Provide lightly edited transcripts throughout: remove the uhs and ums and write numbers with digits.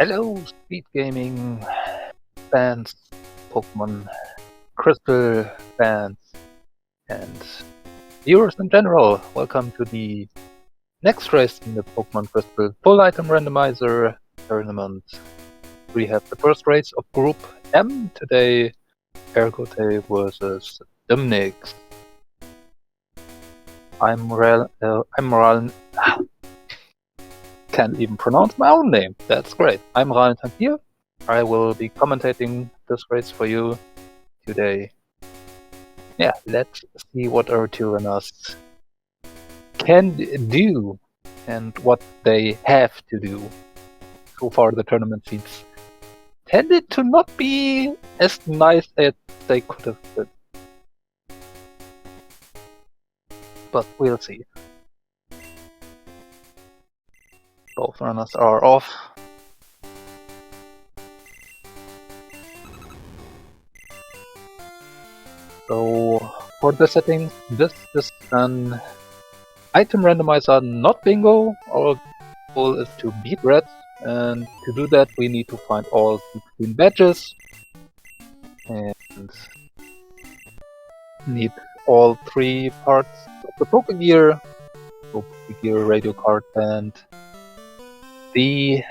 Hello, SpeedGaming fans, Pokemon Crystal fans, and viewers in general. Welcome to the next race in the Pokemon Crystal Full Item Randomizer tournament. We have the first race of Group M today, Ergotae versus Dymnix. Can't even pronounce my own name. That's great. I'm Randomizer here. I will be commentating this race for you today. Yeah, let's see what our two runners can do and what they have to do. So far the tournament seems tended to not be as nice as they could have been. But we'll see. Both runners are off. So for the settings, this is an item randomizer, not bingo. Our goal is to beat red, and to do that we need to find all 16 badges and need all 3 parts of the Pokegear, Pokegear, radio card, and the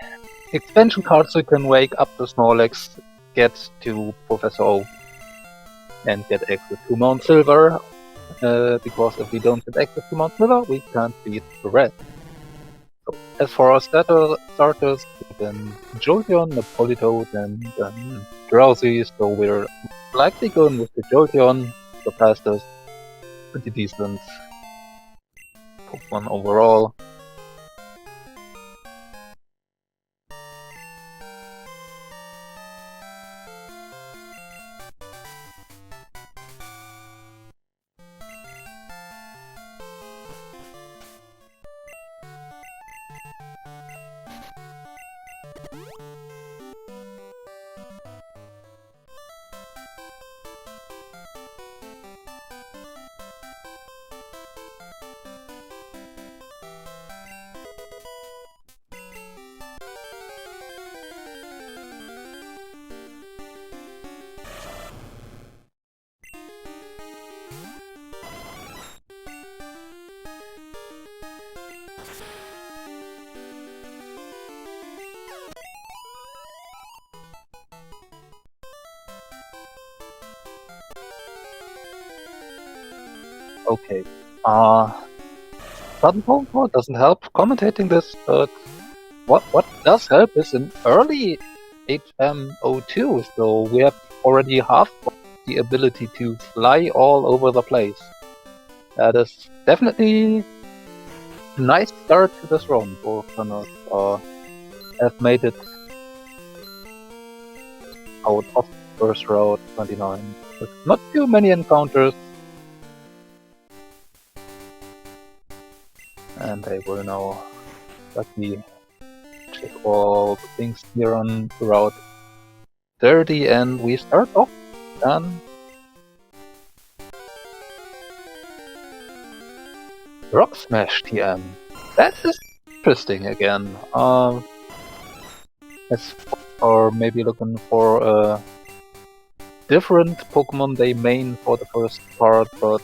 expansion card, so you can wake up the Snorlax, get to Professor O, and get access to Mount Silver, because if we don't get access to Mount Silver, we can't beat the red. So, as for our starters, then Jolteon, the Politoed, and Drowsy, so we're likely going with the Jolteon, the fastest, pretty decent Pokemon overall. Okay. Button Power doesn't help commentating this, but what does help is an early HM02, so we have already half of the ability to fly all over the place. That is definitely a nice start to this round. Both runners have made it out of the first round 29 with not too many encounters. And I will now luckily check all the things here on Route 30, and we start off on Rock Smash TM. That is interesting again. As for maybe looking for a different Pokemon they main for the first part, but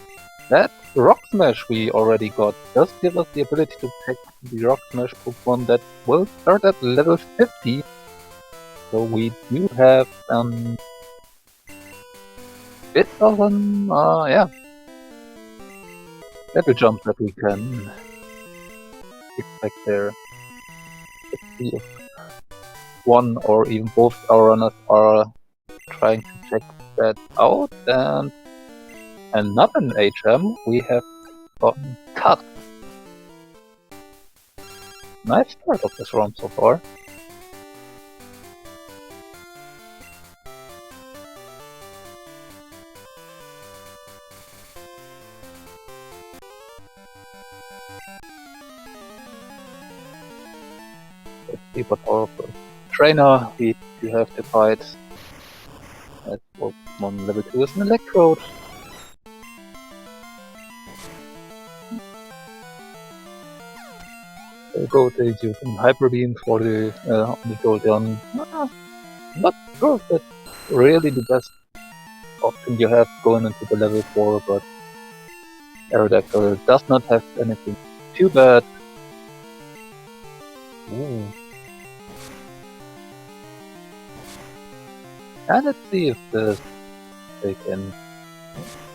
that Rock Smash we already got does give us the ability to pick the Rock Smash Pokemon that will start at level 50. So we do have bit of an level jump that we can expect there. Let's see if one or even both our runners are trying to check that out, and another HM we have gotten cut. Nice start of this round so far. Let's see what our trainer we do have to fight. At Pokemon level 2 is an Electrode. Ergotae is using Hyper Beam for the only Golden. Not sure if that's really the best option you have going into the level 4, but Ergotae does not have anything too bad. Ooh. And let's see if they can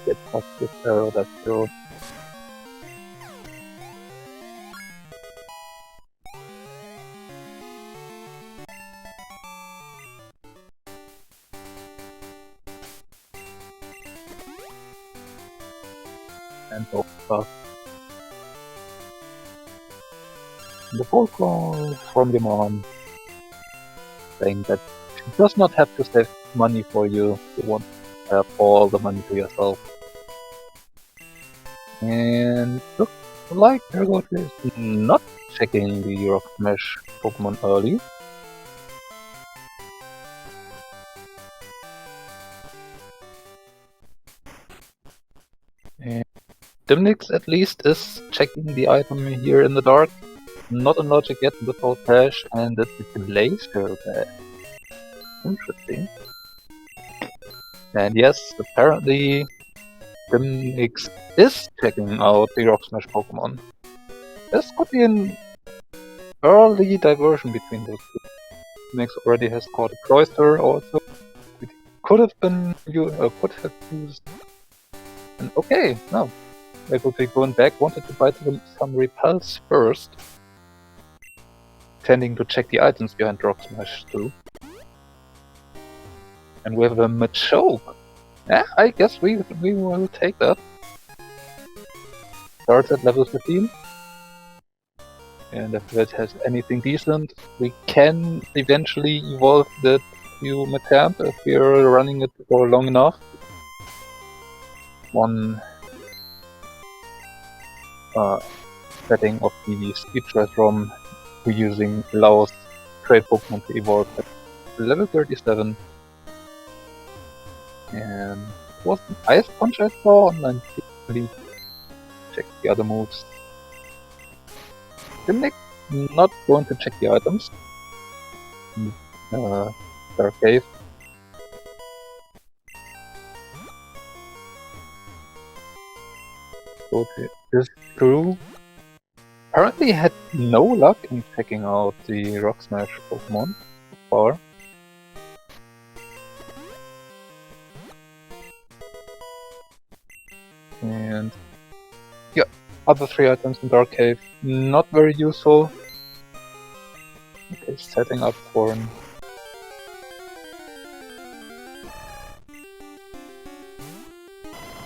get past this Ergotae. And so far. The phone call from your mom saying that she does not have to save money for you. You want to have all the money to yourself. And looks like Ergotae is not checking the Rock Smash Pokemon early. And Dymnix at least is checking the item here in the dark. Not a logic yet without Dash, and it's a glacier there. Interesting. And yes, apparently Dymnix is checking out the Rock Smash Pokemon. This could be an early diversion between those two. Dymnix already has caught a Cloyster also. It could have been used. And okay, now Ergotae going back wanted to bite some repulse first. Tending to check the items behind Rock Smash too. And we have a Machoke. Yeah, I guess we will take that. Starts at level 15. And if that has anything decent, we can eventually evolve that to Macamp if we're running it for long enough. One setting of the speed ROM we're using allows trade Pokemon to evolve at level 37. And it was an Ice Punch I saw, and then quickly check the other moves. Dymnix not going to check the items. Dark Cave. Okay, this is true. Apparently had no luck in checking out the Rock Smash Pokemon so far. And yeah, other 3 items in Dark Cave, not very useful. Okay, setting up for an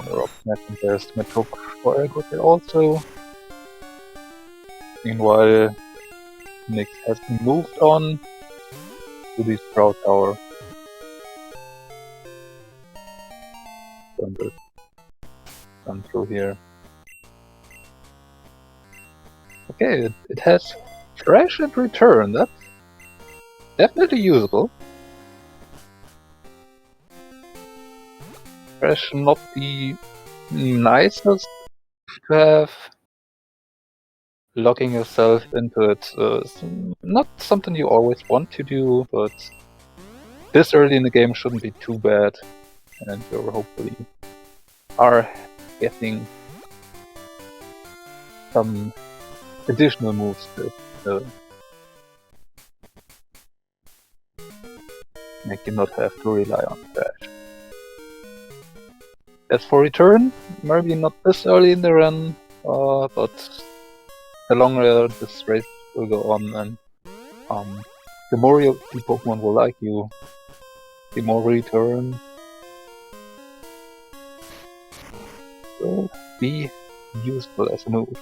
Rock Smash, and there's Machoke for Ergotae also. Meanwhile, Dymnix has moved on to the Sprout Tower. Come through here. Okay, it has Fresh and Return. That's definitely usable. Fresh not the nicest to have. Locking yourself into it is not something you always want to do, but this early in the game shouldn't be too bad, and you hopefully are getting some additional moves that make you not have to rely on Dash. As for Return, maybe not this early in the run, but the longer this race will go on, and the more the Pokemon will like you, the more Return will be useful as a move.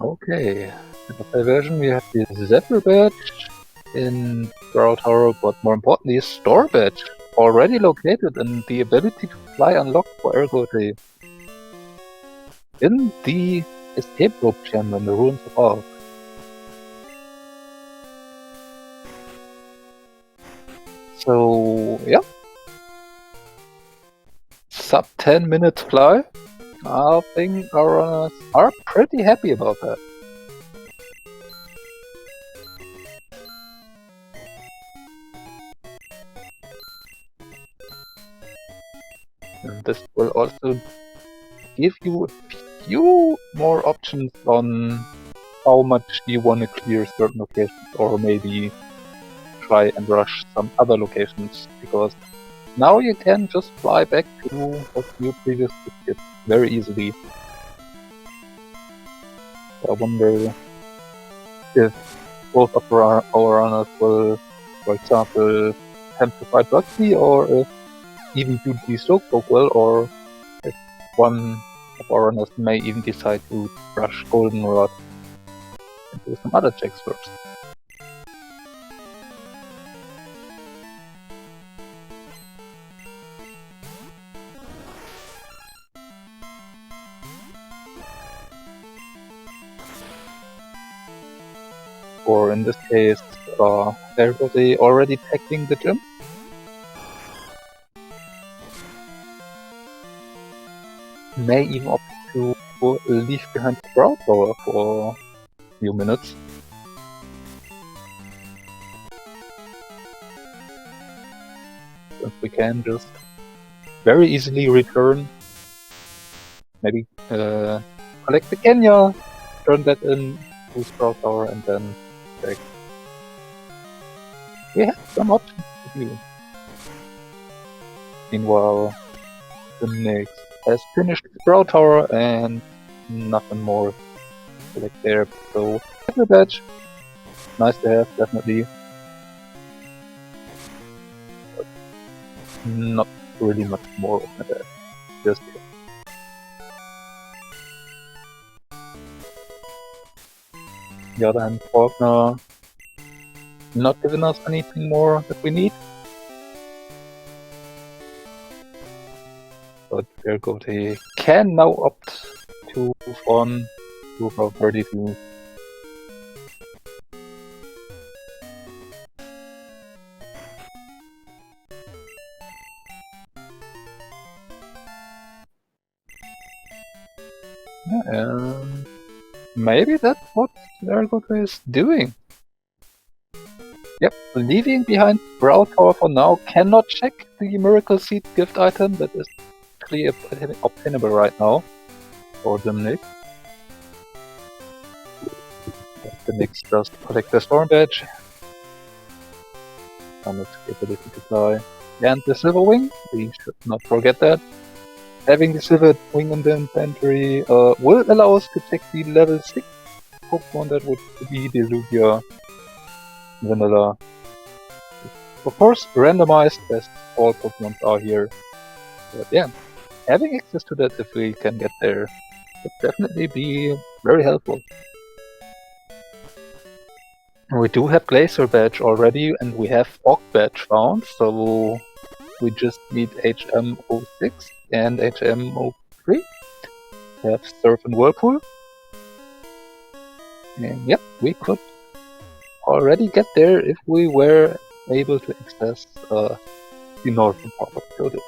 Okay, in the diversion we have the Zephyr Badge in Sprout Tower, but more importantly, Store Badge already located, and the ability to fly unlocked for Ergotae in the escape rope chamber in the Ruins of Ark. So, yeah. Sub 10 minutes fly. I think our runners are pretty happy about that. And this will also give you a few more options on how much you want to clear certain locations, or maybe try and rush some other locations, because now you can just fly back to what you previously did very easily. I wonder if both of our runners will, for example, attempt to fight Rugby, or if even do the Slowpoke well, or if one of our runners may even decide to rush Goldenrod and do some other checks first. Or in this case, Ergotae already tackling the gym. May even opt to leave behind the Brow Tower for a few minutes. Since we can just very easily return, maybe collect the Kenya, turn that in to Sprout Tower, and then back. We have some options to do. Meanwhile, Dymnix has finished Sprout Tower and nothing more to collect there. So, a badge. Nice to have, definitely. But not really much more of that. Just here. On the other hand, Faulkner not giving us anything more that we need. But Ergotae can now opt to move on to Route 32. Yeah, and maybe that's what Ergotae is doing. Yep, leaving behind Brow Tower for now, cannot check the Miracle Seed gift item that is clearly obtainable right now for Dymnix. Dymnix just collect the Storm Badge. And its ability to fly. And the Silver Wing, we should not forget that. Having the Silver Wing in the inventory will allow us to check the level 6 Pokemon, that would be the Lugia Vanilla. Of course, randomized as all Pokemon are here. But yeah, having access to that if we can get there would definitely be very helpful. We do have Glacier Badge already, and we have Fog Badge found, so we just need HM06 and HM03. We have Surf and Whirlpool. And yep, we could already get there if we were able to access the northern part of Kyoto.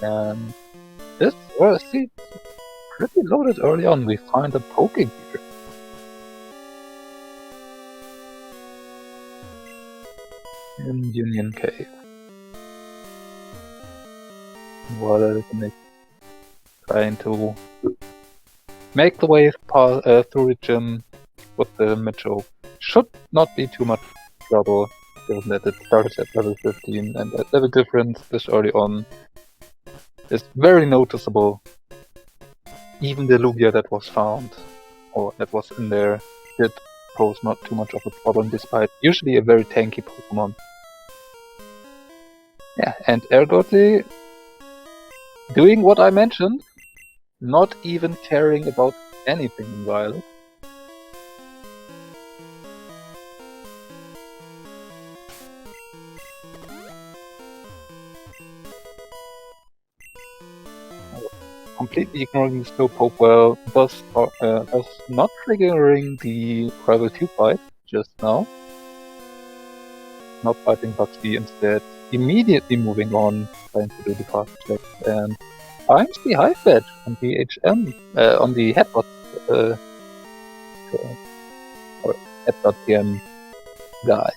And this, well, see, it's pretty loaded early on. We find a Pokegear. In Union Cave. While trying to make the way through the gym with the Mitchell should not be too much trouble, given that it started at level 15, and that level difference this early on is very noticeable. Even the Lugia that was found, or that was in there, did pose not too much of a problem, despite usually a very tanky Pokemon. Yeah, and Ergotae doing what I mentioned, not even caring about anything in Violet. completely ignoring the Slowpoke well, thus not triggering the Rival 2 fight just now. Not fighting Bugsy, instead immediately moving on, trying to do the fast check, and finds the Hive Badge on the HM, on the headbot, or headbot TM guy.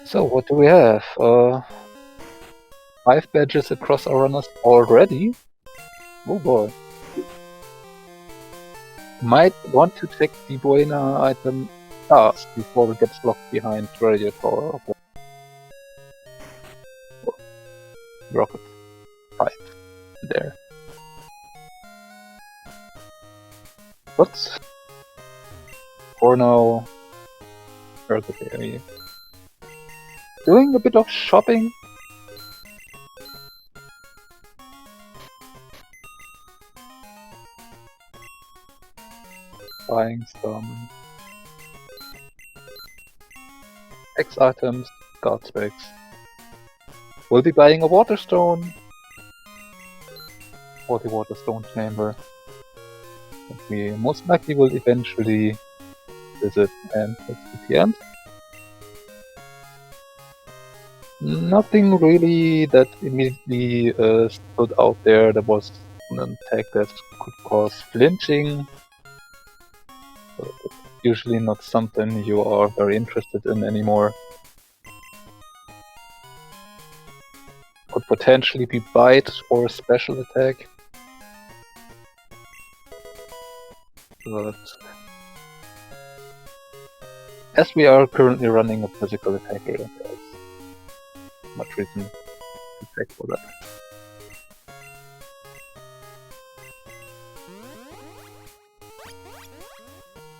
So what do we have? 5 badges across our runners already? Oh boy. Might want to check the Buena item fast before we get blocked behind Radio Tower. Rocket fight there. But for now, Ergotae doing a bit of shopping. Buying some X items, guard specs. We'll be buying a Waterstone for the Waterstone chamber. And we most likely will eventually visit, and that's the end. Nothing really that immediately stood out there. There was an attack that could cause flinching. So it's usually not something you are very interested in anymore. Could potentially be bite or a special attack. But as we are currently running a physical attacker, there's much reason to check for that.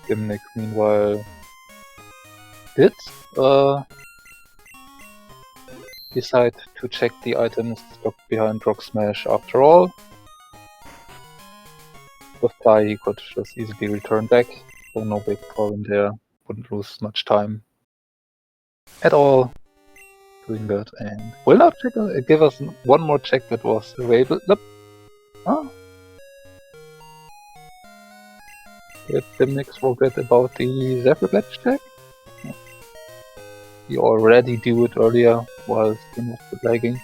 Dymnix, meanwhile, did decide to check the items stuck behind Rock Smash after all. With Fly, he could just easily return back, so no big problem there. Wouldn't lose much time at all doing that, and will now check, give us one more check that was available. Oh. Did Dymnix forget about the Zephyr Badge check? You already do it earlier while Steam was lagging.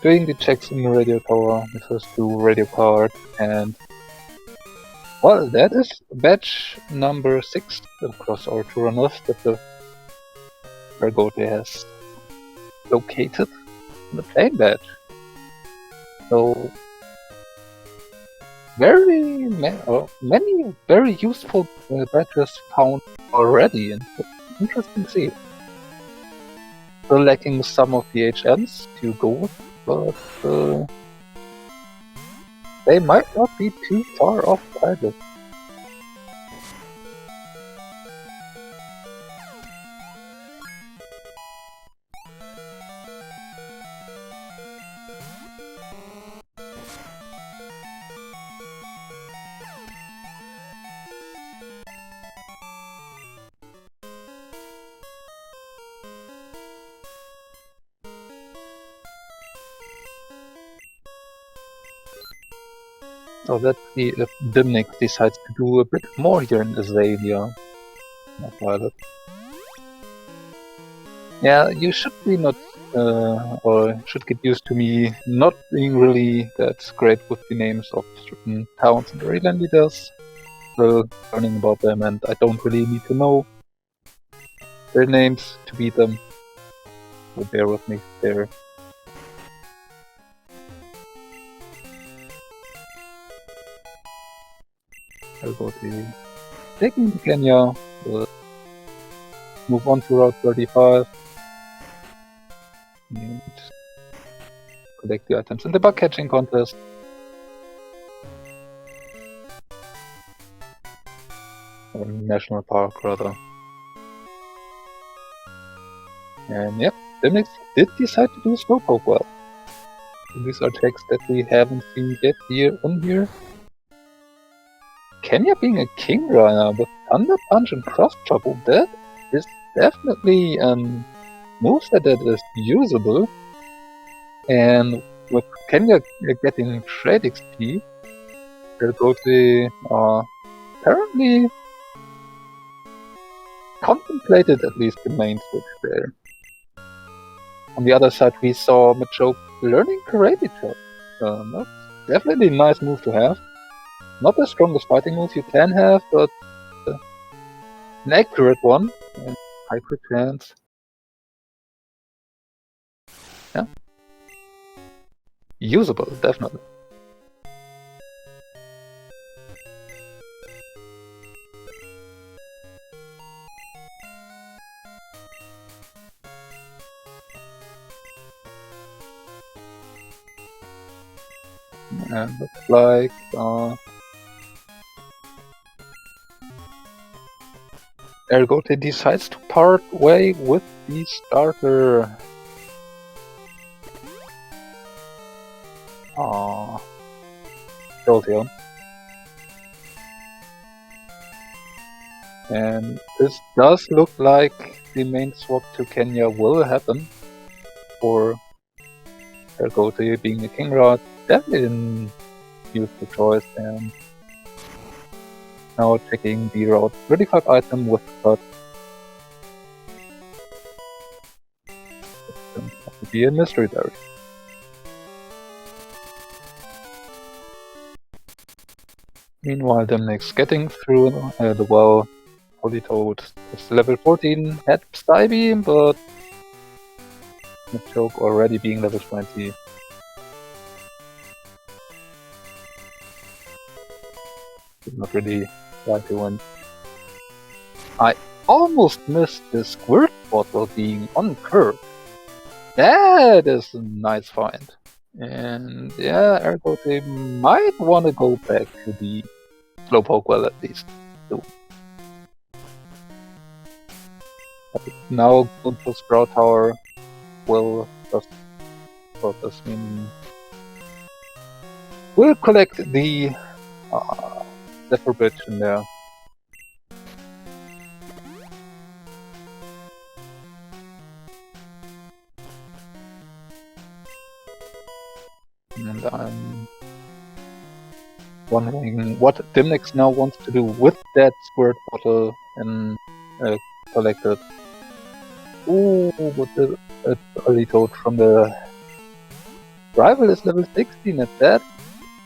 Doing the checks in the radio tower, the first 2 radio cards, and well, that is badge number 6 across our 2 runners that the Ergotae has located in the playing badge. So many very useful badges found already, and it's interesting to see. Still lacking some of the HMs to go with, but they might not be too far off either. So let's see if Dymnix decides to do a bit more here in Azalea. Not Violet. Yeah, you should be not, or should get used to me not being really that great with the names of certain towns and area leaders. Still learning about them, and I don't really need to know their names to beat them. So bear with me there. Ergotae taking the Kenya, move on to Route 35, and collect the items in the bug catching contest. Or National Park, rather. And yep, Dymnix did decide to do Slowpoke well. These are checks that we haven't seen yet here on here. Kenya being a King Runner with Thunder Punch and Cross Chop, that is definitely a moveset that is usable. And with Kenya getting trade XP, Ergotae apparently contemplated at least the main switch there. On the other side, we saw Machoke learning Karate Chop. That's definitely a nice move to have. Not the strongest fighting move you can have, but an accurate one. And high crit chance. Yeah. Usable, definitely. And looks like Ergotae decides to part way with the starter. Jolteon. And this does look like the main swap to Kenya will happen for Ergotae being a King Rod. Definitely didn't use the choice, and now checking the Route 35 item with cut. It's going to have to be a mystery berry. Meanwhile, Dymnix getting through the well. Politoad is level 14, had Psybeam, but Machoke already being level 20. Did not really try to win. I almost missed the Squirt Bottle being on curve. That is a nice find. And yeah, Ergotae might want to go back to the Slowpoke well at least. So, now Gunto Sprout Tower will just we'll collect the Zephyr Bridge in there. And I'm wondering what Dymnix now wants to do with that Squirt Bottle and collected. Ooh, but the Politoad from the rival is level 16, and that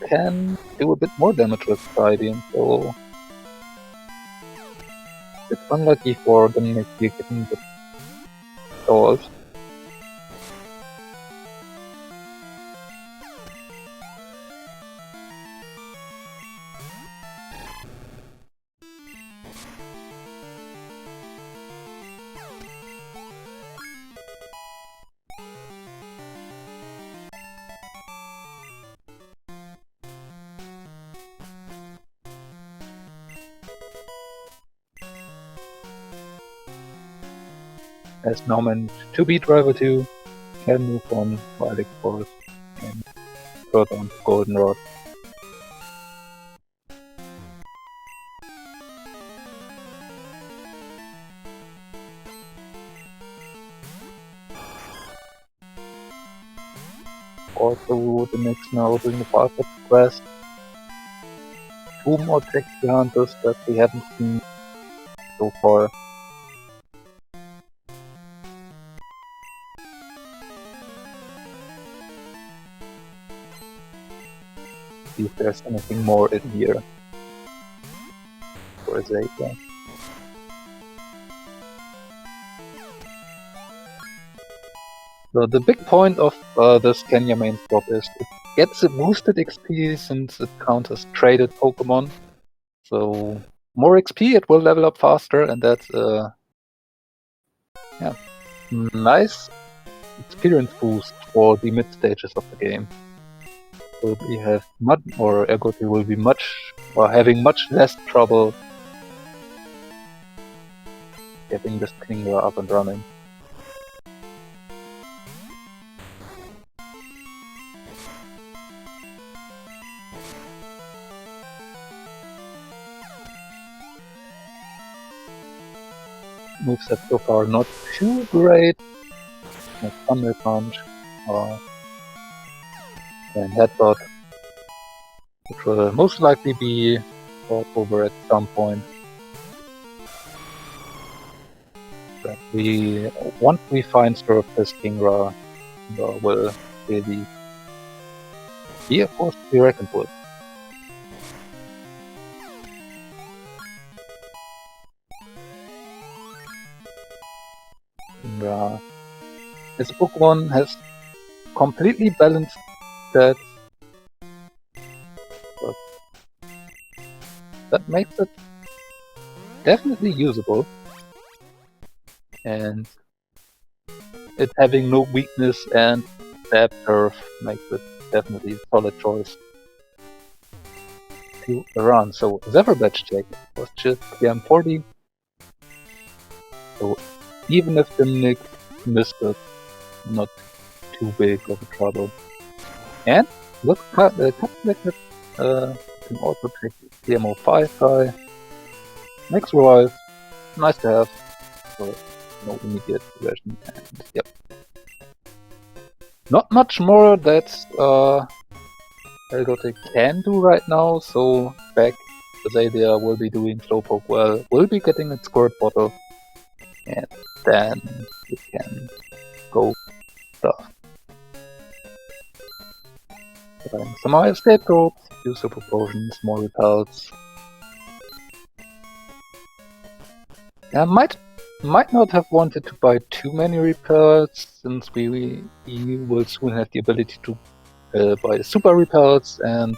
can do a bit more damage with Psybeam, so it's unlucky for Dymnix getting the stalled. As now meant to beat Rival 2, can move on to Alex Forest and further on to Goldenrod. Also, the next now doing the Farfetch quest. 2 more Taxi Hunters that we haven't seen so far. See if there's anything more in here for Zeta. So the big point of this Kenya main swap is it gets a boosted XP since it counters traded Pokemon. So more XP, it will level up faster, and that's a nice experience boost for the mid stages of the game. So we have Ergotae will be having much less trouble getting this Kingler up and running. Moveset so far not too great. Like Thunder Punch and Headbutt, which will most likely be brought over at some point. But once we find Surface Kingra, will really be a force to be reckoned with. Kingra, this Pokemon has completely balanced stats, but that makes it definitely usable. And it having no weakness and stab curve makes it definitely a solid choice to run. So Zephyr Badge check was just PM40. So even if Dymnix missed it, not too big of a trouble. And look, calculated can also take PMO5 guy. Max Rise, nice to have. So no immediate progression, and yep. Not much more that Ergotae can do right now, so back Azalea will be doing Slowpoke well, will be getting its Squirt Bottle, and then it can go stuff. Some more escape ropes, few super potions, more repels. I might not have wanted to buy too many repels, since we will soon have the ability to buy super repels, and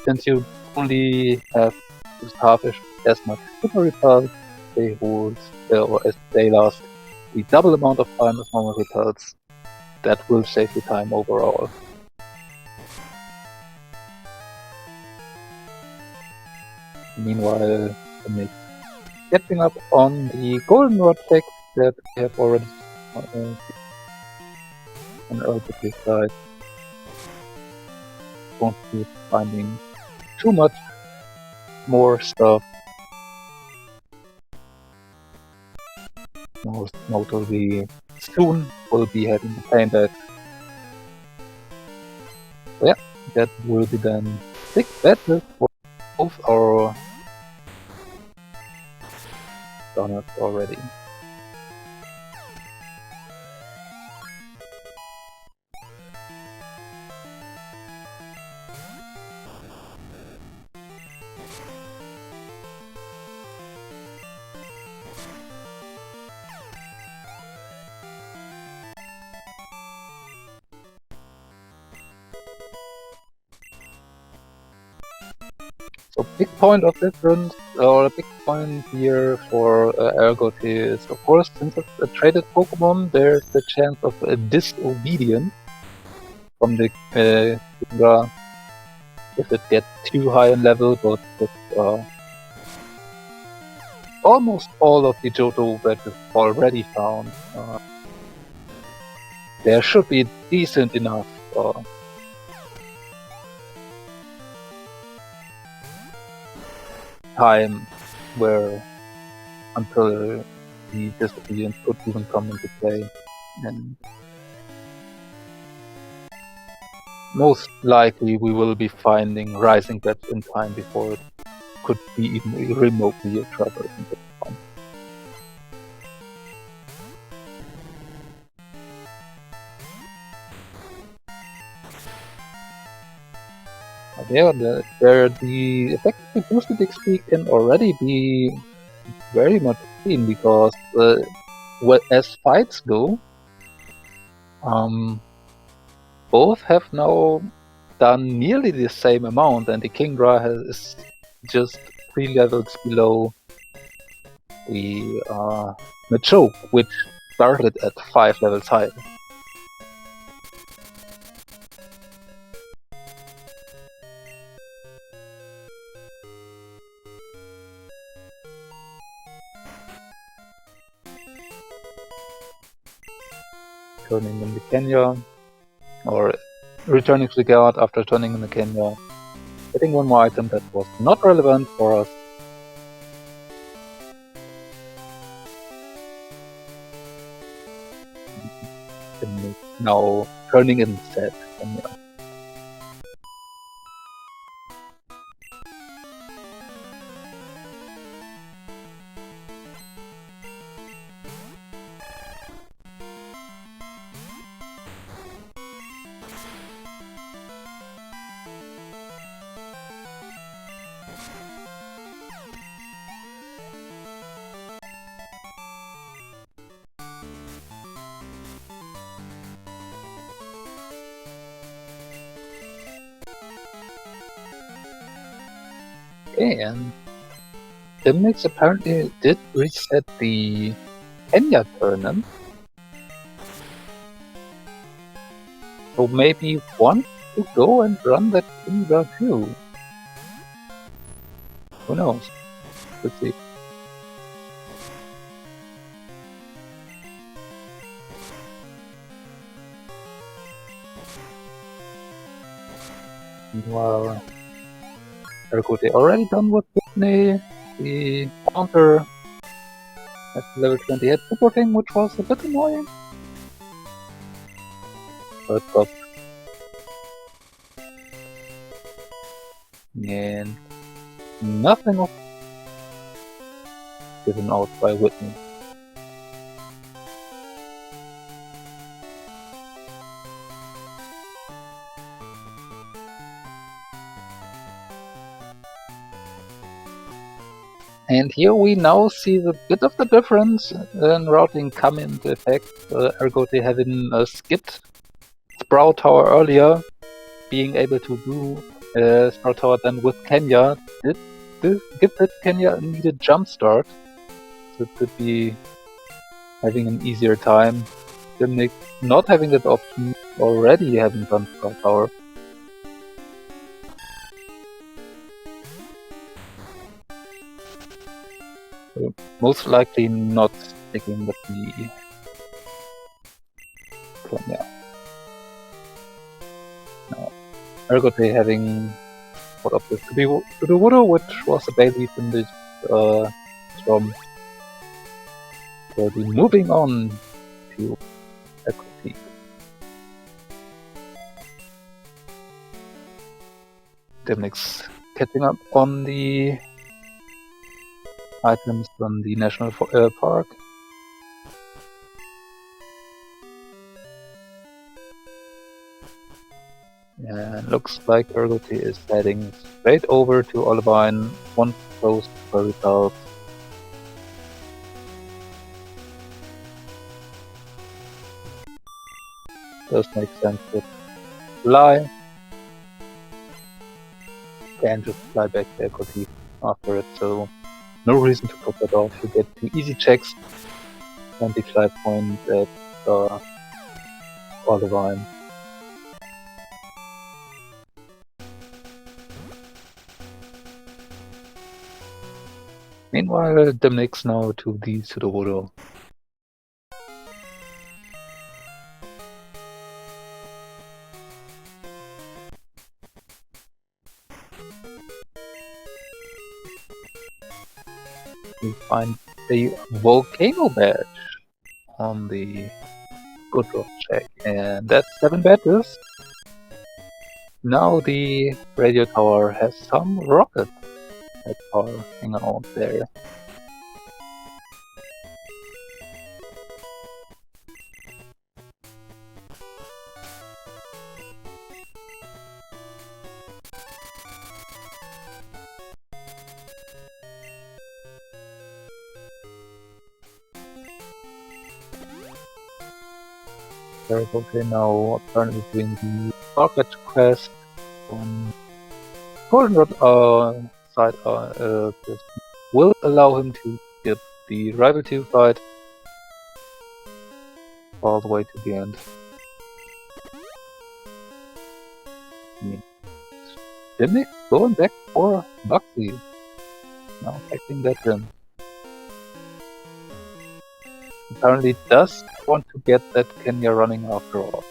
since you only have used half as much super repels, they hold, or as they last the double amount of time as normal repels. That will save you time overall. Meanwhile, getting up on the Goldenrod tech that we have already on Ergotae side. Won't be finding too much more stuff. Most notably, soon we'll be having the paint deck. So yeah, that will be then 6 badges for both our donuts already. So big point of difference, or a big point here for Ergotae is, of course, since it's a traded Pokemon, there's the chance of a disobedience from the Kingra if it gets too high in level, but with almost all of the Johto badges already found, there should be decent enough time where until the disobedience could even come into play, and most likely we will be finding Rising Badge in time before it could be even remotely a trouble. Yeah, the effectively boosted XP can already be very much seen, because as fights go, both have now done nearly the same amount, and the Kingra is just 3 levels below the Machoke, which started at 5 levels higher. Turning in the Kenya, or returning to the guard after turning in the Kenya, getting one more item that was not relevant for us. Dymnix now turning instead. Kenya. Okay, and Dymnix apparently did reset the Kenya tournament. So maybe wants to go and run that Kenya too. Who knows? Let's see. Meanwhile, Ergotae already done with Whitney. The counter at level 20 had supporting, which was a bit annoying. But got and nothing of given out by Whitney. And here we now see the bit of the difference in routing come into effect. Ergotae having skipped Sprout Tower earlier, being able to do Sprout Tower then with Kenya, did give that Kenya a needed jump start. So it could be having an easier time. Dymnix not having that option, already having done Sprout Tower. So most likely not sticking with the Kenya. Now, Ergotae having put up this to the Widow, which was a baby in the Storm. So we're moving on to Ergotae. Dymnix catching up on the items from the National Park. And looks like Ergotae is heading straight over to Olivine once close for results. Does make sense to fly. Can just fly back to Ergotae after it, so no reason to put that off. You get 2 easy checks, 25 points at Olivine. Meanwhile, Dymnix now to the Pseudo-Voodoo. We find the Volcano badge on the Good Rock check, and that's 7 badges. Now the radio tower has some rockets that are hanging out there. Ergotae now apparently doing the Rocket quest on Goldenrod side this will allow him to get the Rival 2 fight all the way to the end. Dymnix going back for Buxy. Now taking that in. Apparently does want to get that Kenya running after all.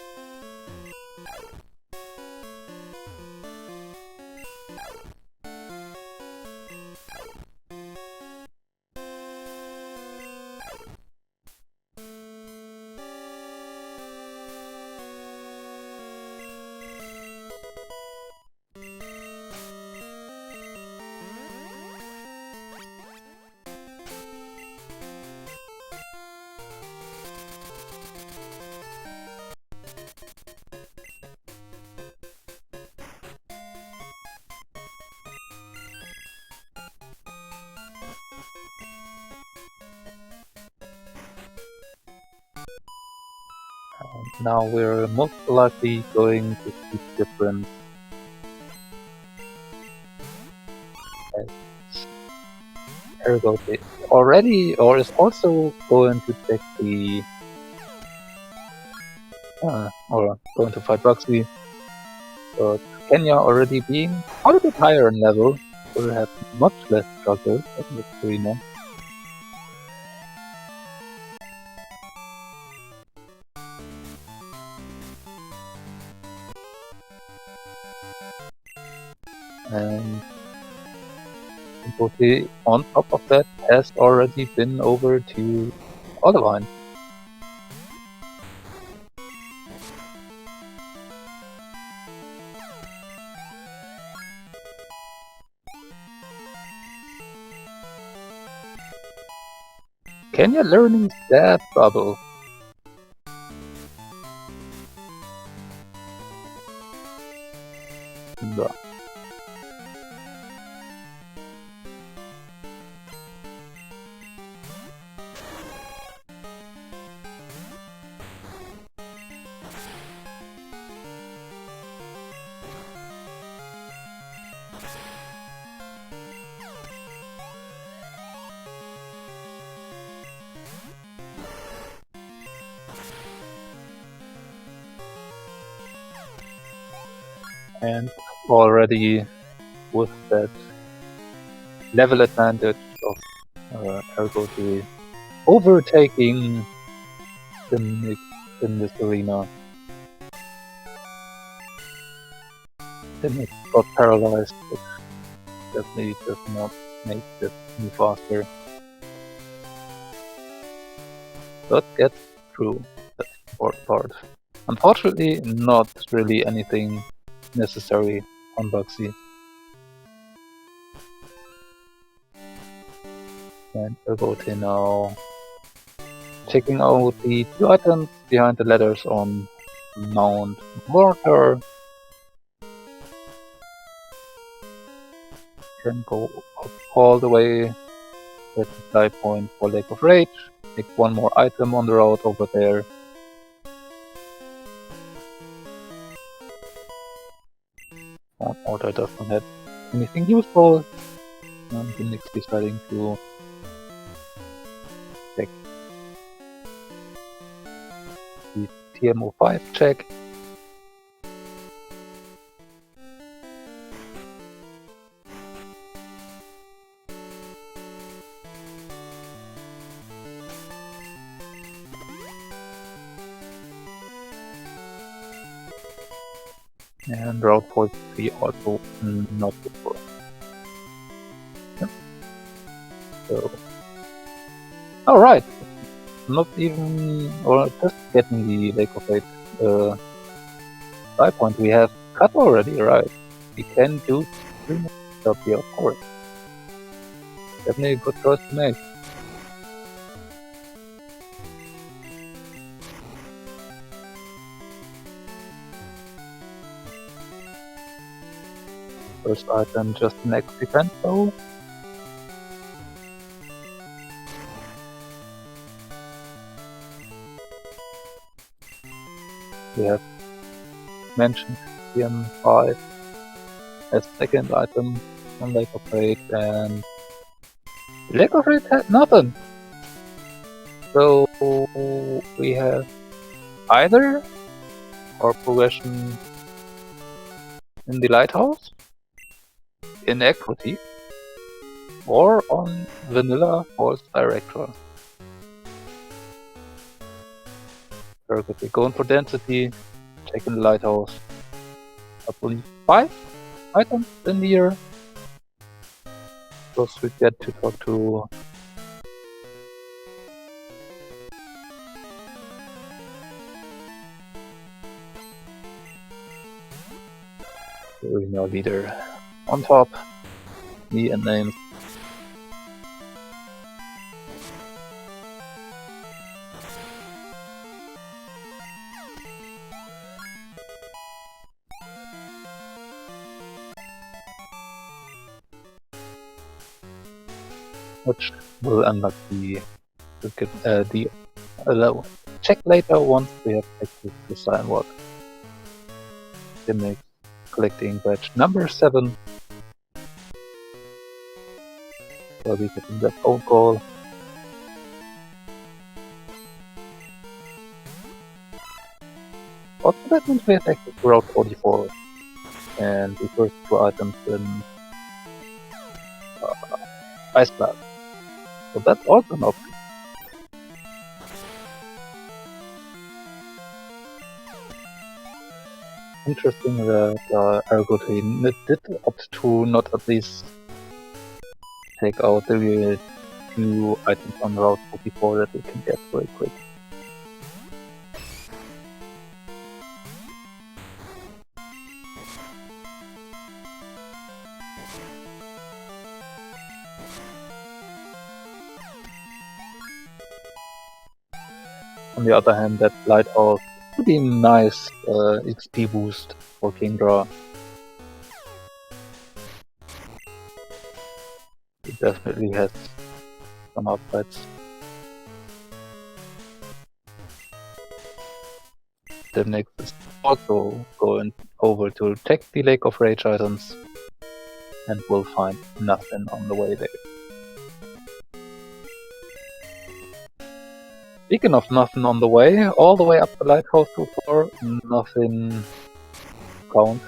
Now we're most likely going to see different Ergotae already, or is also going to check the or going to fight Bugsy. But Kenya already being quite a bit higher in level will have much less struggle in this arena. And Ergotae, on top of that, has already been over to Olivine. Kenya learning that bubble. Yeah. And already with that level advantage of Ergotae overtaking Dymnix in this arena. Dymnix got paralyzed, which definitely does not make this any faster. But gets through that fourth part. Unfortunately, not really anything necessary on Bugsy. And Ergotae now checking out the 2 items behind the letters on Mount Mortar. Can go up all the way at the side point for Lake of Rage. Take one more item on the road over there. Mount Mortar doesn't have anything useful. And Dymnix deciding to check the TMO5 check. And Route 43 also not useful. Yep. So, alright, not even, or just getting the Lake of Fate side point we have cut already, right? We can do 3 more stuff here, of course. Definitely a good choice to make. First item, just an X defense though. We have mentioned TM5 as second item on Lake of Fate, and Lake of Fate had nothing. So we have either our progression in the lighthouse, in equity, or on vanilla false director. Ergotae going for density, checking the lighthouse. I believe 5 items in the year. Plus we get to talk to the arena leader on top. Me and names. Which will unlock the check later once we have checked this design work. Dymnix collecting badge number 7. So we getting that phone call. Also, that means we have access to Route 44 and the first 2 items in Ice Blast. So that's also an option. Interesting that Ergotae did opt to not at least take out the few items on Route 44 that we can get very quick. On the other hand, that lighthouse would be a nice XP boost for Kingdra. It definitely has some upsides. Dymnix is also going over to check the Lake of Rage items and will find nothing on the way there. Speaking of nothing on the way, all the way up the lighthouse so far, nothing found.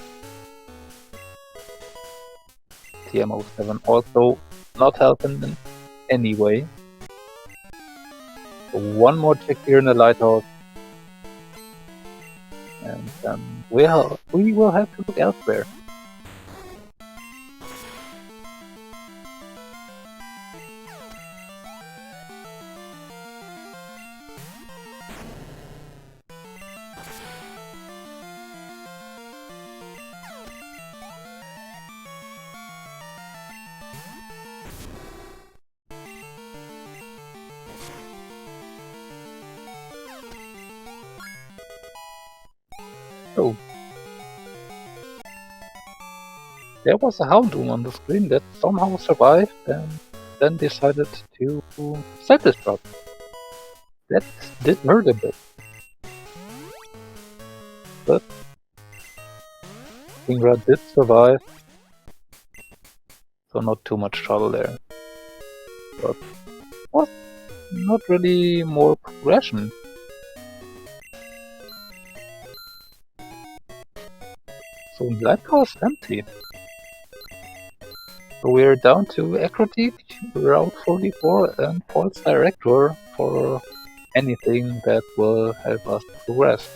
TM07 also not helping in any way. So one more check here in the lighthouse, and we will have to look elsewhere. So there was a Houndoom on the screen that somehow survived and then decided to self-destruct. That did hurt a bit. But Kingdra did survive, so not too much trouble there. But was not really more progression. So Lighthouse empty. So we're down to Ergotae, Route 44 and False Director for anything that will help us progress.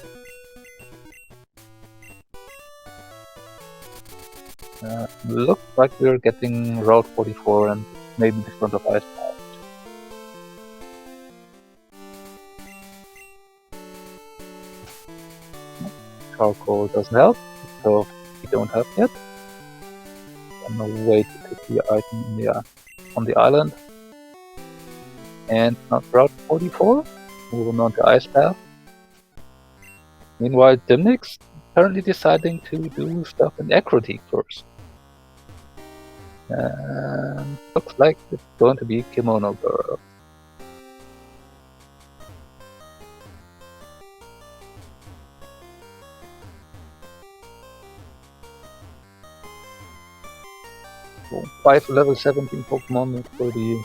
Looks like we're getting Route 44 and maybe the front of Ice Path. Charcoal doesn't help, so we don't have yet. On the way to pick the item on the island. And not Route 44, moving on to Ice Path. Meanwhile, Dymnix currently deciding to do stuff in Ergotae first. And looks like it's going to be Kimono Girl. So 5 level 17 Pokemon is pretty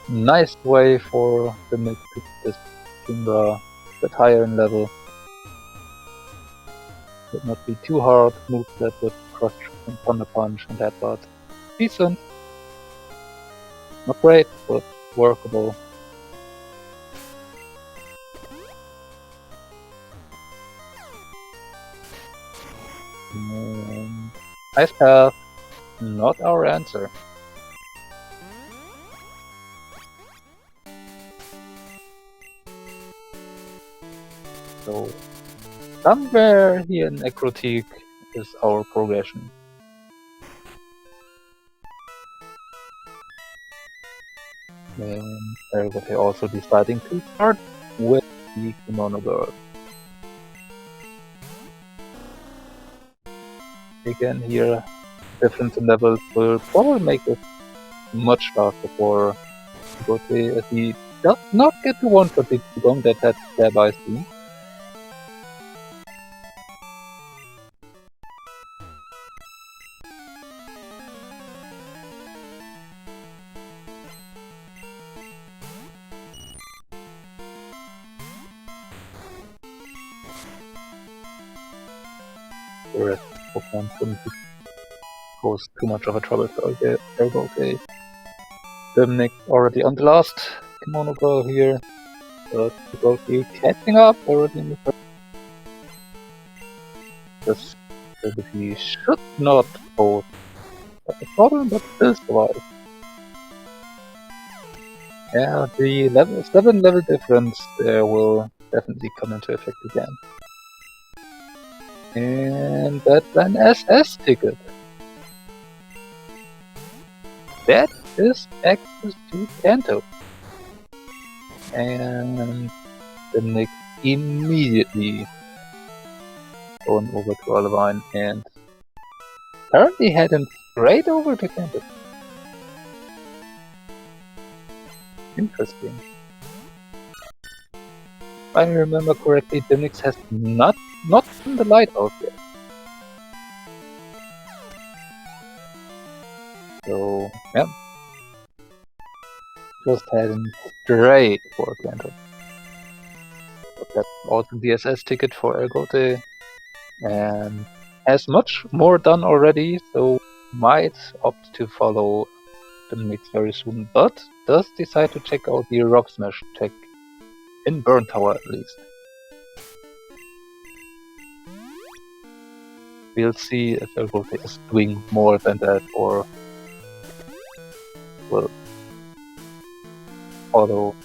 nice way for Dymnix to just Kingdra get higher in level. Should not be too hard. Move that with Crush and Thunder Punch and Headbutt. Decent. Not great, but workable. Ice Path, not our answer. So somewhere here in Ergotae is our progression. And Ergotae also deciding to start with the Kimono Girl. Again here, difference in levels will probably make it much faster for Ergotae as he does not get to one-shot the Cubone that had thereby seen. The rest of Pokemon shouldn't cause too much of a trouble for Ergotae. Dymnix already on the last Kimono Girl here. But Ergotae catching up already in the first. This ability should not pose a problem, but still survive. Yeah, the 7 level difference there will definitely come into effect again. And that's an SS ticket. That is access to Kanto. And the Nick immediately going over to Olivine and apparently heading straight over to Kanto. Interesting. If I remember correctly, Dymnix has not in the lighthouse yet. So, yeah. Just heading straight for Kanto. But that's also the SS ticket for Ergotae. And has much more done already, so might opt to follow Dymnix very soon, but does decide to check out the Rock Smash tech in Burn Tower at least. We'll see if Ergotae is doing more than that or will follow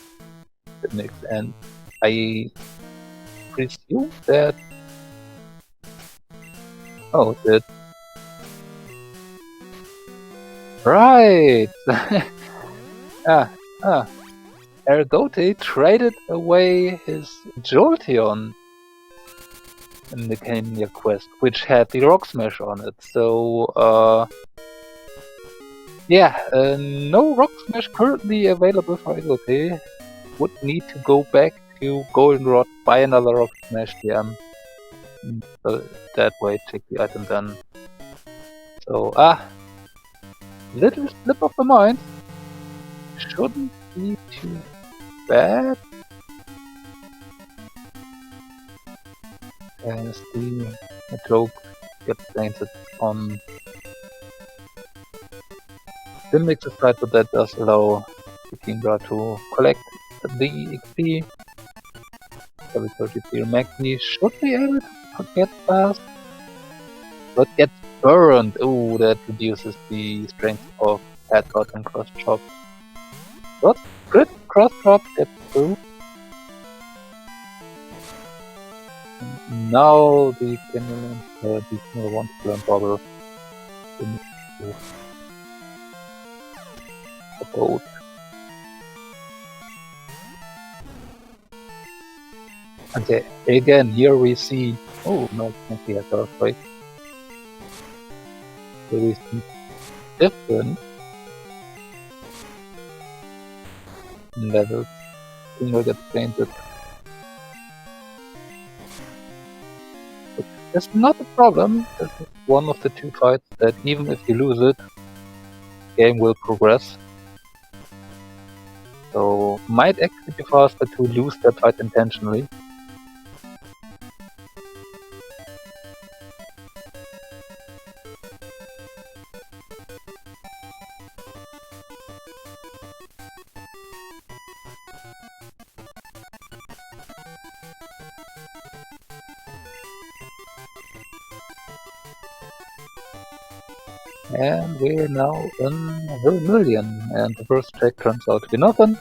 Dymnix, and I presume that did. Right! Ergotae traded away his Jolteon in the Kenya quest, which had the Rock Smash on it. So, no Rock Smash currently available for Ergotae. Would need to go back to Goldenrod, buy another Rock Smash TM. That way, take the item then. So, little slip of the mind. Shouldn't be too bad. As the cloak gets painted on Dymnix's side, but that does allow the Kingdra to collect the XP. Level 33 Magni should be able to get fast, but gets burned. Oh, that reduces the strength of Headbutt and Cross Chop. But Crit Cross Chop gets through. Now the General wants to learn Bubble into a boat. Okay, again, here we see. Oh no, can't see a earthquake. Here we see different levels. Single gets painted. It's not a problem. This is one of the two fights that even if you lose it, the game will progress. So might actually be faster to lose that fight intentionally. And we're now in Vermilion, and the first track turns out to be nothing.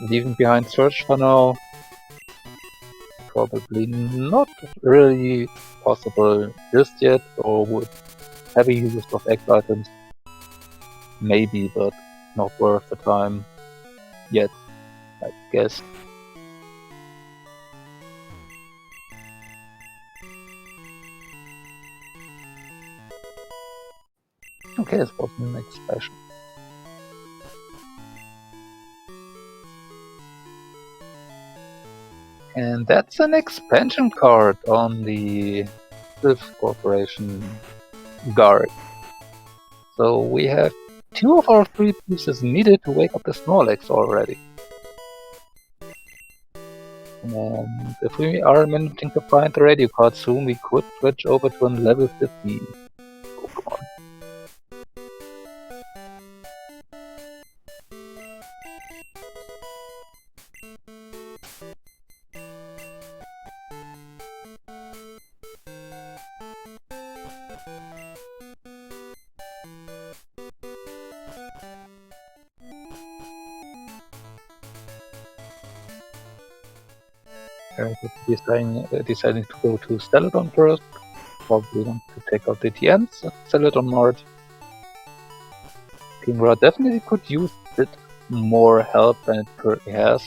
Leaving behind Search for now. Probably not really possible just yet, or with heavy use of X items. Maybe, but not worth the time yet, I guess. Okay, this was the next special. And that's an expansion card on the Sylph Corporation guard. So we have 2 of our 3 pieces needed to wake up the Snorlax already. And if we are managing to find the radio card soon, we could switch over to a level 50 Pokemon. Deciding to go to Celadon first. Probably want to take out the TMs at Celadon Mart. Kingra definitely could use a bit more help than it currently has.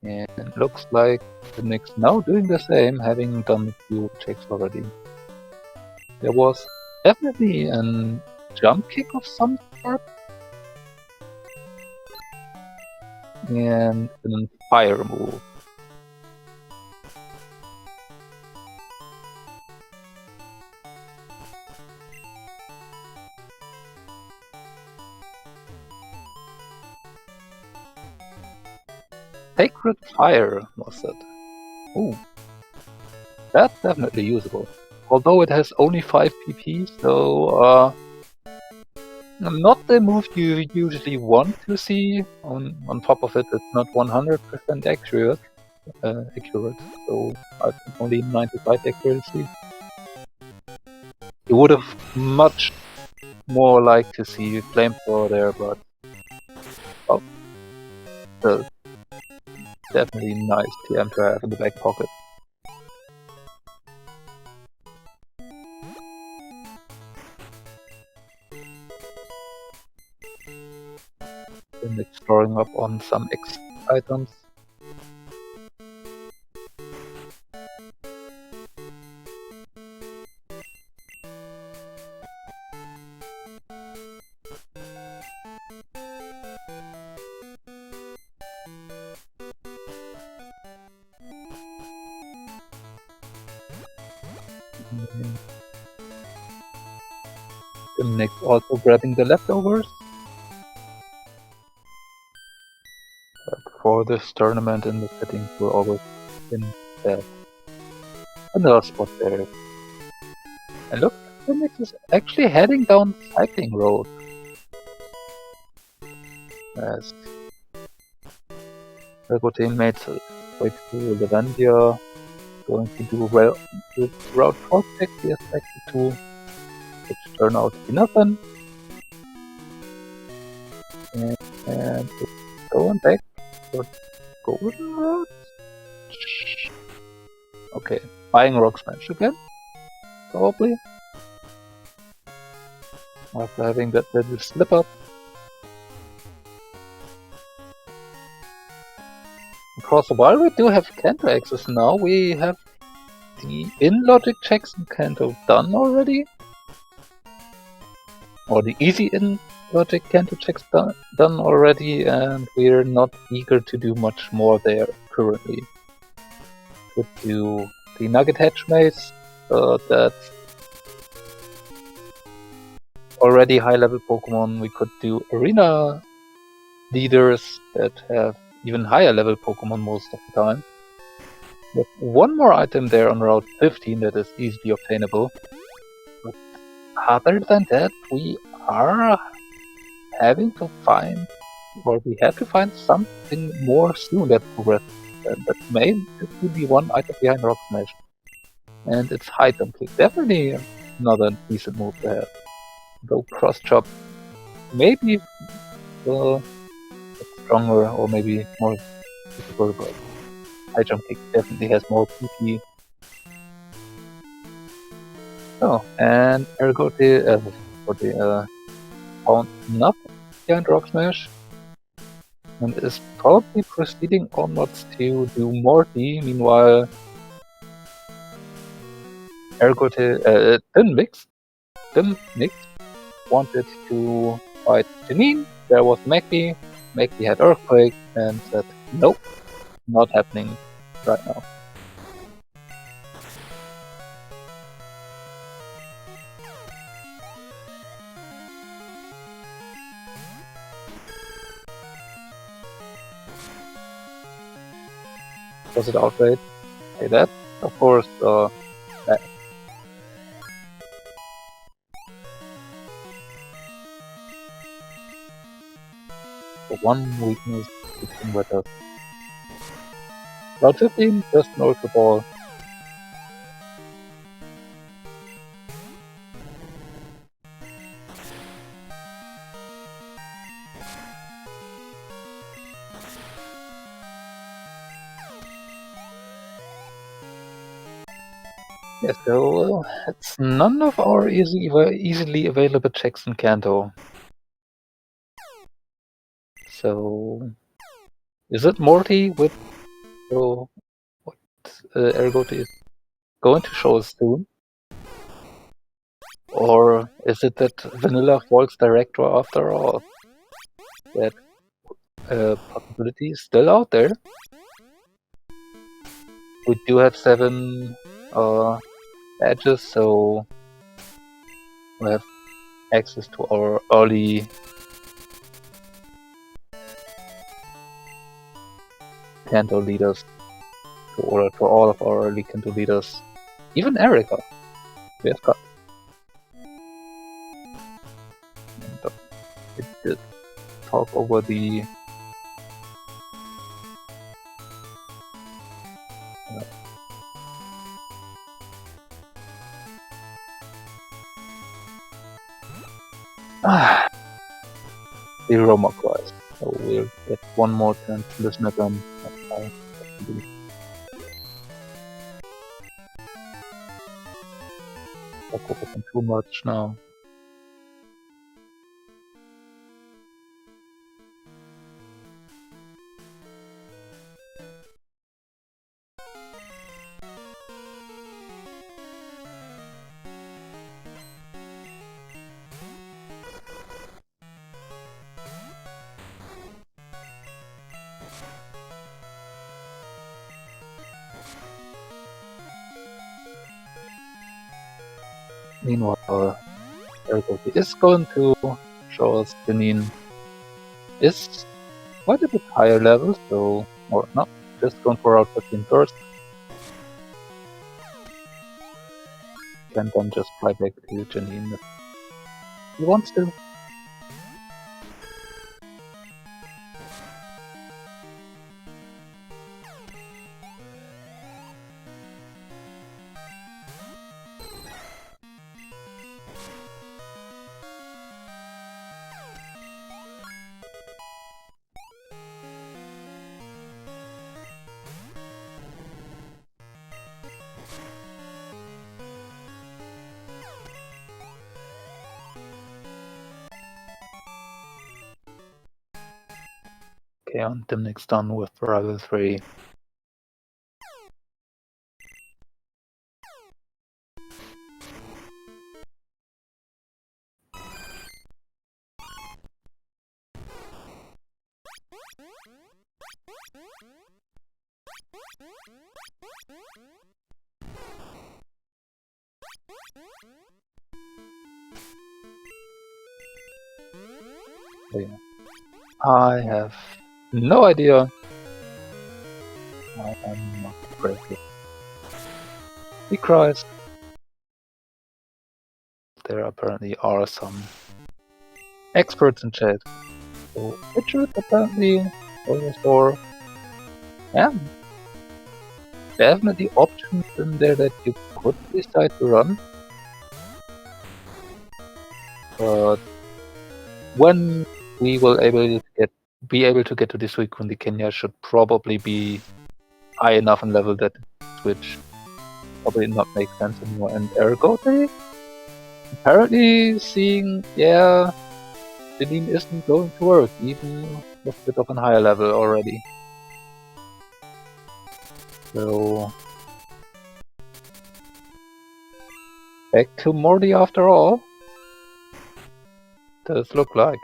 And it looks like Dymnix now doing the same, having done a few checks already. There was definitely a jump kick of some sort. And a fire move. Sacred Fire was it? Ooh. That's definitely usable. Although it has only 5 PP, so not the move you usually want to see. On top of it, it's not 100% accurate, so I think only 95 accuracy. You would have much more liked to see Flamethrower there, but oh, still definitely nice TM to have in the back pocket. Been exploring up on some X items. Dymnix also grabbing the leftovers. But for this tournament in the settings, we're always in that. Another spot there. And look, Dymnix is actually heading down Cycling Road. As Ergotae made way to Lavandia, going to do well with Route Prospect, we expected to, which turned out to be nothing. And going back for Golden Road? Okay, buying Rock Smash again, probably. After having that little slip up. Because while we do have Kanto access now, we have the in-logic checks in Kanto done already. Or the easy in-logic Kanto checks done already, and we're not eager to do much more there currently. Could do the Nugget Hatch Maze, that's already high-level Pokemon. We could do Arena Leaders that have even higher level Pokemon most of the time. With one more item there on Route 15 that is easily obtainable. But other than that, we are having to find, or we have to find something more soon that progresses. That may be one item behind Rock Smash. And it's High Jump Kick. Definitely another decent move to have. Though Cross Chop maybe stronger or maybe more difficult, but High Jump Kick definitely has more PP. Oh, and Ergotae found nothing behind Rock Smash and is probably proceeding onwards to do Morty. Meanwhile, Ergotae, Dymnix wanted to fight Janine. There was Magby. Magby had Earthquake and said, Nope, not happening right now. Does it outrate? Okay, that, of course, bad. The one weakness between weathers. Route 15, just an ultra ball. Yes, so it's none of our easily available checks in Kanto. So, is it Morty with what Ergotae is going to show us soon? Or is it that Vanilla Falls Director after all? That possibility is still out there. We do have 7 badges, so we have access to our early Kanto leaders, to all of our early Kanto leaders. Even Erika, we have got. And it did talk over the the Roma Christ. So we'll get one more chance to listen at them. I'm focusing too much now. Meanwhile, Ergotae is going to show us Janine is quite a bit higher level, so, or not, just going for Route 15 first. And then just fly back to Janine if he wants to. Okay, on Dymnix done with Rival 3. Okay. I have no idea. I am not crazy. He cries. There apparently are some experts in chat. So Richard apparently going to store. Yeah. Definitely options in there that you could decide to run. But when we will be able to get to this week, when the Kenya should probably be high enough in level that Switch probably not make sense anymore. And Ergotae apparently seeing, yeah, Janine isn't going to work, even with a bit of a higher level already. So back to Morty after all. Does look like.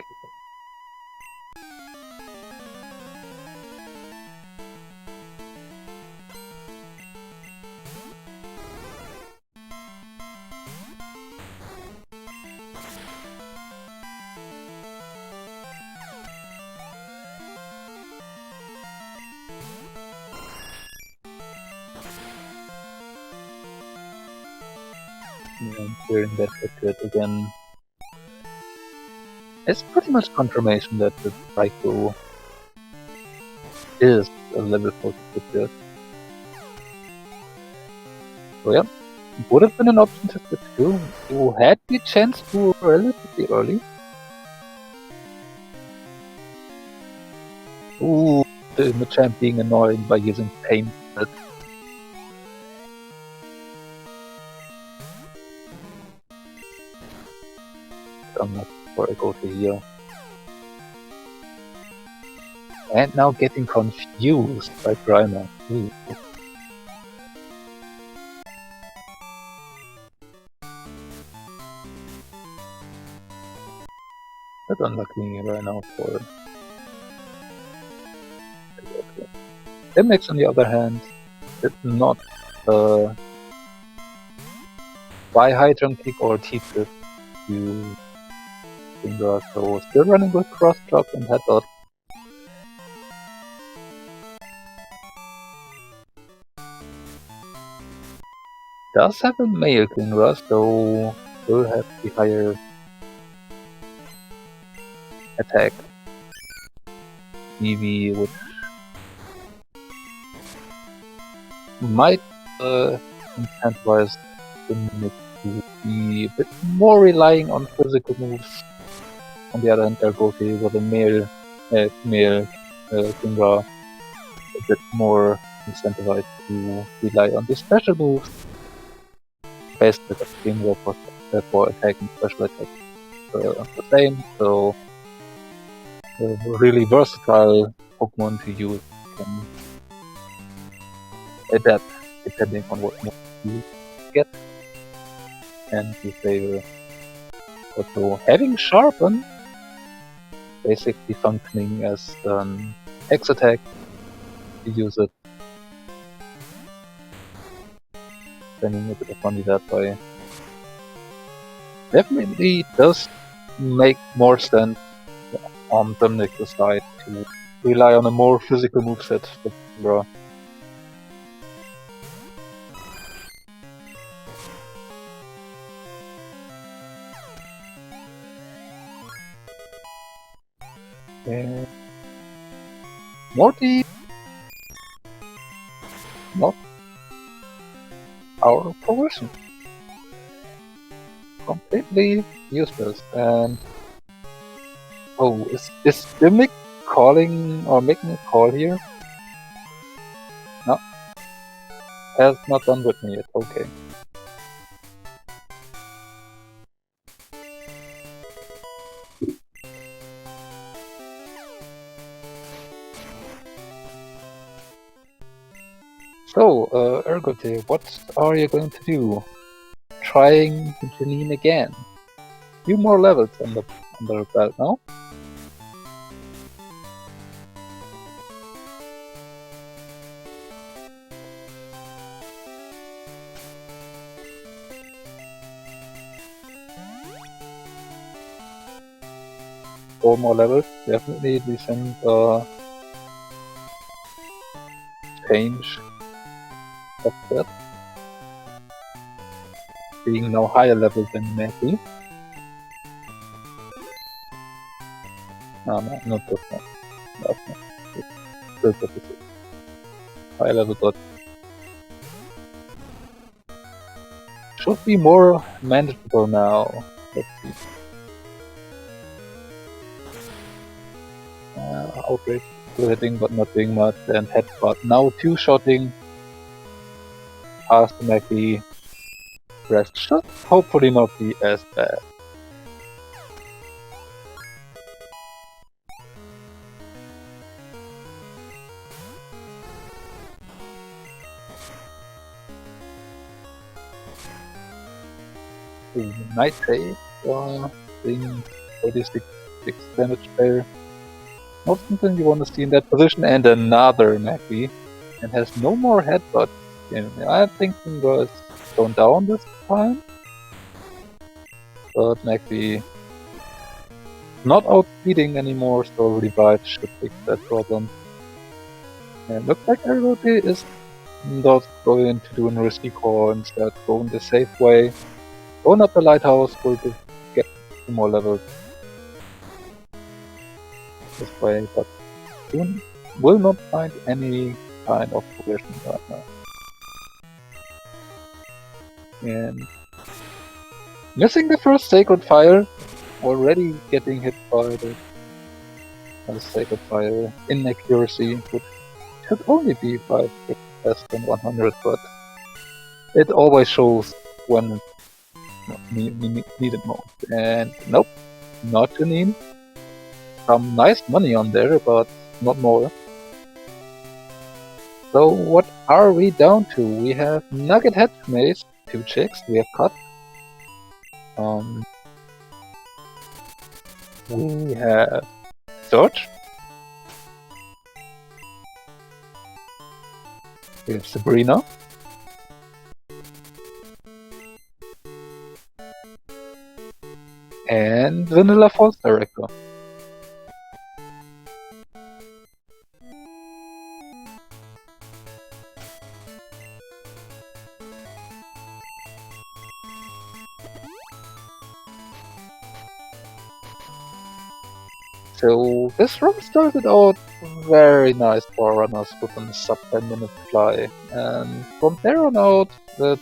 And hearing that it again is pretty much confirmation that the Raikou is a level 40 Pidgeot. So yeah, would have been an option to switch to. You had the chance to relatively early. Ooh, the Machamp being annoying by using Pain. Unlucky for Ergotae here. And now getting confused by Grimer. Ooh. That's unlucky right now for Ergotae. Dymnix, on the other hand, did not buy high jump kick or teach it to Kingdra, so still running with cross chop and headbutt. Does have a male Kingdra, so will have the higher attack EV, which might incentivize Dymnix to be a bit more relying on physical moves. On the other hand, Ergotae with a male Kingdra a bit more incentivized to rely on the special moves. Basically, the Kingdra for attack and special attack the same, so a really versatile Pokemon to use, can adapt depending on what move you get and you favor. Also, having Sharpen basically functioning as an X attack to use it, spending a bit of money that way. Definitely does make more sense on Dymnix's side to rely on a more physical moveset for Kingdra. And Morty, not our progression. Completely useless. And oh, is Dymnix calling or making a call here? No, has not done with me yet. Okay. So, Ergotae, what are you going to do? Trying Janine again. Few more levels on the belt now. Four more levels, definitely decent change of that. Being now higher level than Matty. No, not this one. Last one. Still opposite. Higher level dot. Should be more manageable now. Let's see. Outrage, still hitting but not doing much, and headbutt. Now two-shotting past the Mackie. Rest should hopefully not be as bad. Night save, doing 36 damage there. Not something you want to see in that position, and another Mackie, and has no more headbutt. I think Kingdra is going down this time, but Mackie not outspeeding anymore, so Revive should fix that problem. And looks like Ergotae is not going to do a risky call, instead going the safe way, Own up the lighthouse will get 2 more levels this way, but soon will not find any kind of progression right now. And missing the first Sacred Fire, already getting hit by the Sacred Fire inaccuracy, which should only be 5 less than 100, but it always shows when needed most. And nope, not Janine. Some nice money on there, but not more. So what are we down to? We have Nugget Head Maze, 2 chicks, we have cut. We have Search. We have Sabrina. And Vanilla False Director. So this run started out very nice for runners with a sub 10 minute fly, and from there on out it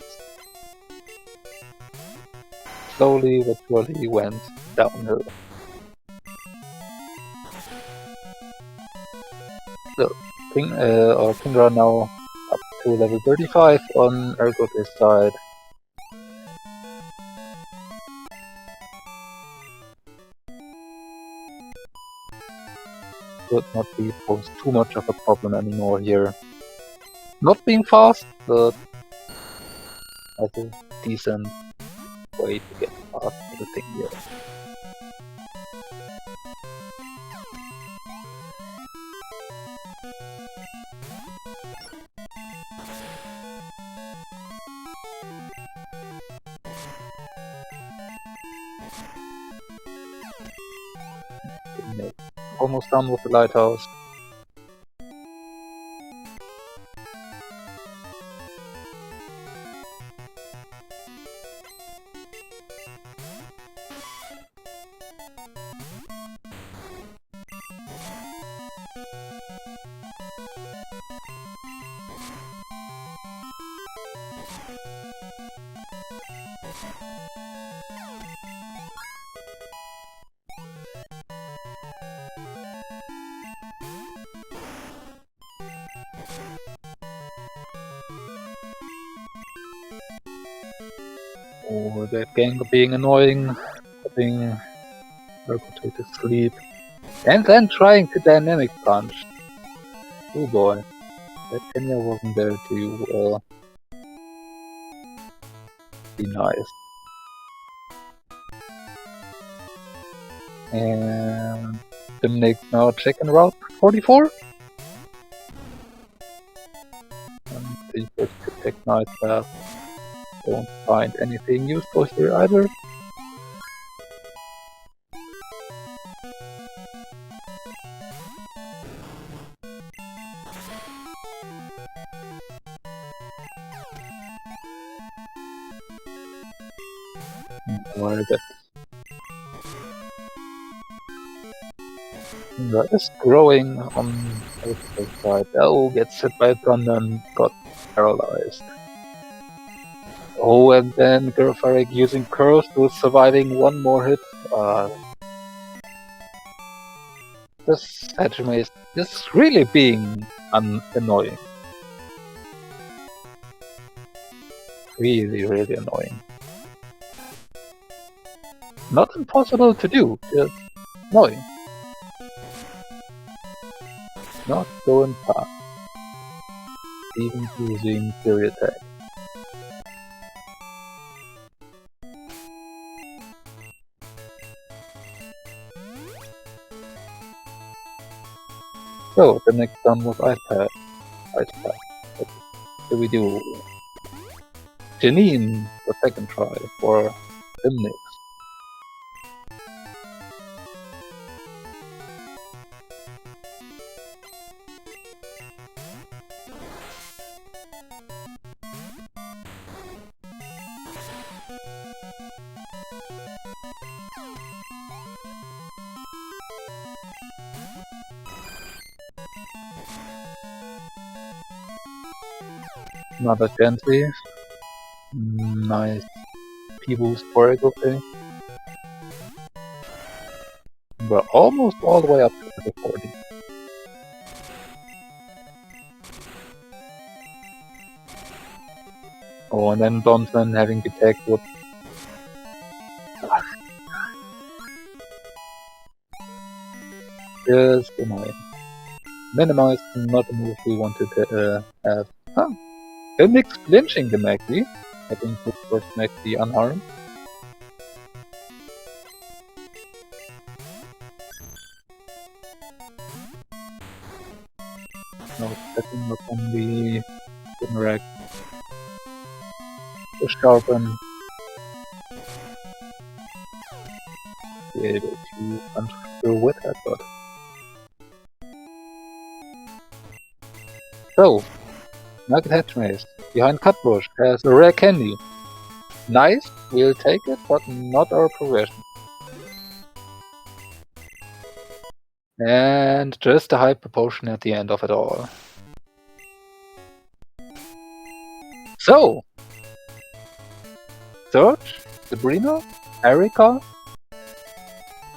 slowly but surely went downhill. So Kingdra now up to level 35 on Ergotae's side. Should not be posed too much of a problem anymore here. Not being fast, but has a decent way to get past everything here. Almost done with the lighthouse. Oh, that gang being annoying, putting Ergotae to sleep, and then trying to dynamic punch. Oh boy, that Kenya wasn't there to be nice. And Dymnix now checking route 44. And the first to take night path. Don't find anything useful here either. Why that is growing on the side. Oh, gets hit by a gun and got paralyzed. Oh, and then Gerfarik using curls to surviving one more hit. This Edgemaze is really being annoying. Really, really annoying. Not impossible to do, just annoying. Not going fast. Even using Fury Attack. So, the next one was Ice Pack. What do we do? Janine, the second try for Dymnix. Another Chancy. Nice P-boost for Ergotae. We're almost all the way up to level 40. Oh, and then Bronson having to take wood. Just annoying. Minimize, not a move we want to have. Huh. Dymnix flinching the Maxi. I think this was Maxi unharmed. No setting up on the rack. To sharpen. Be able to punch through with that, but. So, Nugget Hatchmaze, behind Cutbush, has a rare candy. Nice, we'll take it, but not our progression. And just a high proportion at the end of it all. So, Search, Sabrina, Erika,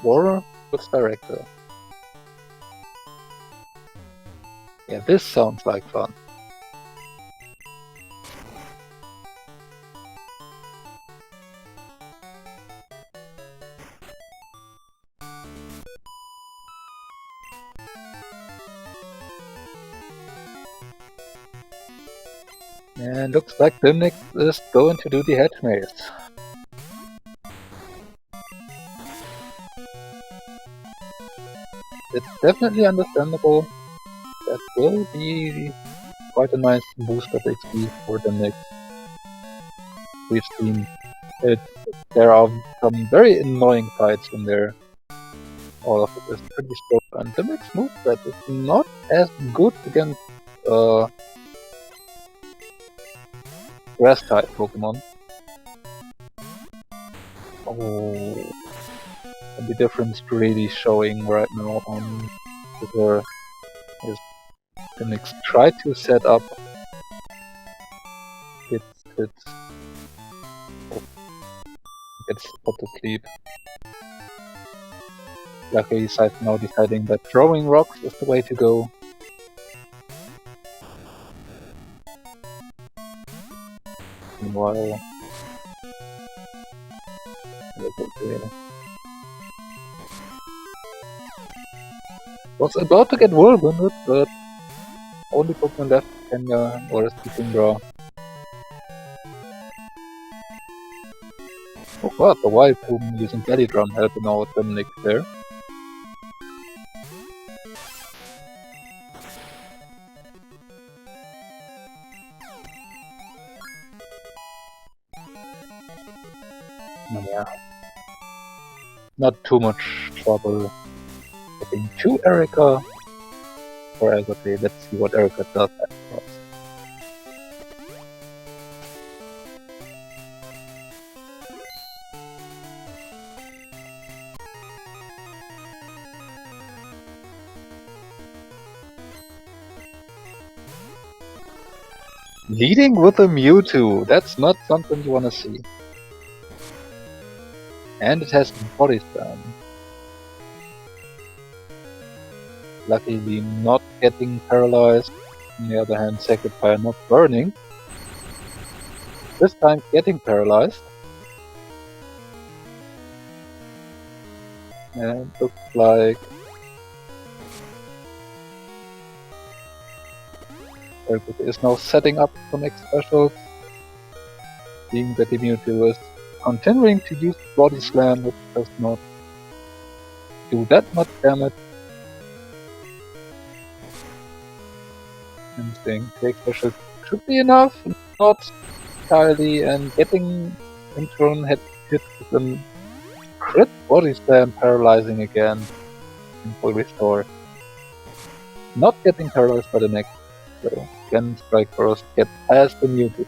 or Goods Director. Yeah, this sounds like fun. And looks like Dymnix is going to do the Hatchmaze. It's definitely understandable. That will be quite a nice boost of XP for Dymnix. We've seen it. There are some very annoying fights in there. All of it is pretty slow, and Dymnix moveset is not as good against grass-type Pokemon. Oh, and the difference really showing right now on Twitter is Dymnix tried to set up its put to sleep. Luckily, he's now deciding that throwing rocks is the way to go. Meanwhile, was about to get whirlwinded, but only Pokemon left Kenya or Stinkbra. Oh god, the Wild Pokemon using Belly Drum helping out Dymnix there. Yeah. Not too much trouble getting to Erika or Ergotae. Let's see what Erika does after us. Leading with a Mewtwo, that's not something you wanna see. And it has Body Slam. Luckily not getting paralyzed. On the other hand, Sacred Fire not burning. This time getting paralyzed. And looks like Ergotae is now setting up some next specials. Seeing that the Mewtwo is continuing to use Body Slam, which does not do that much damage. And saying take special should be enough, not entirely, and getting in turn hit with a crit Body Slam, paralyzing again in full restore. Not getting paralyzed by the next, so again Strike Burst gets past the Mewtwo.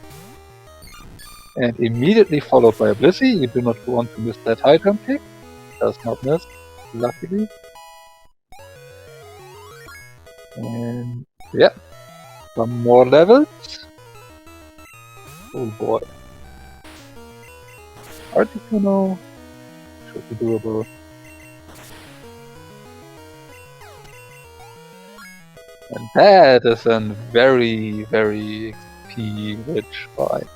And immediately followed by a Blissey. You do not want to miss that high jump kick. Does not miss, luckily. And yeah, some more levels. Oh boy. Articuno should be doable. And that is a very, very XP rich fight.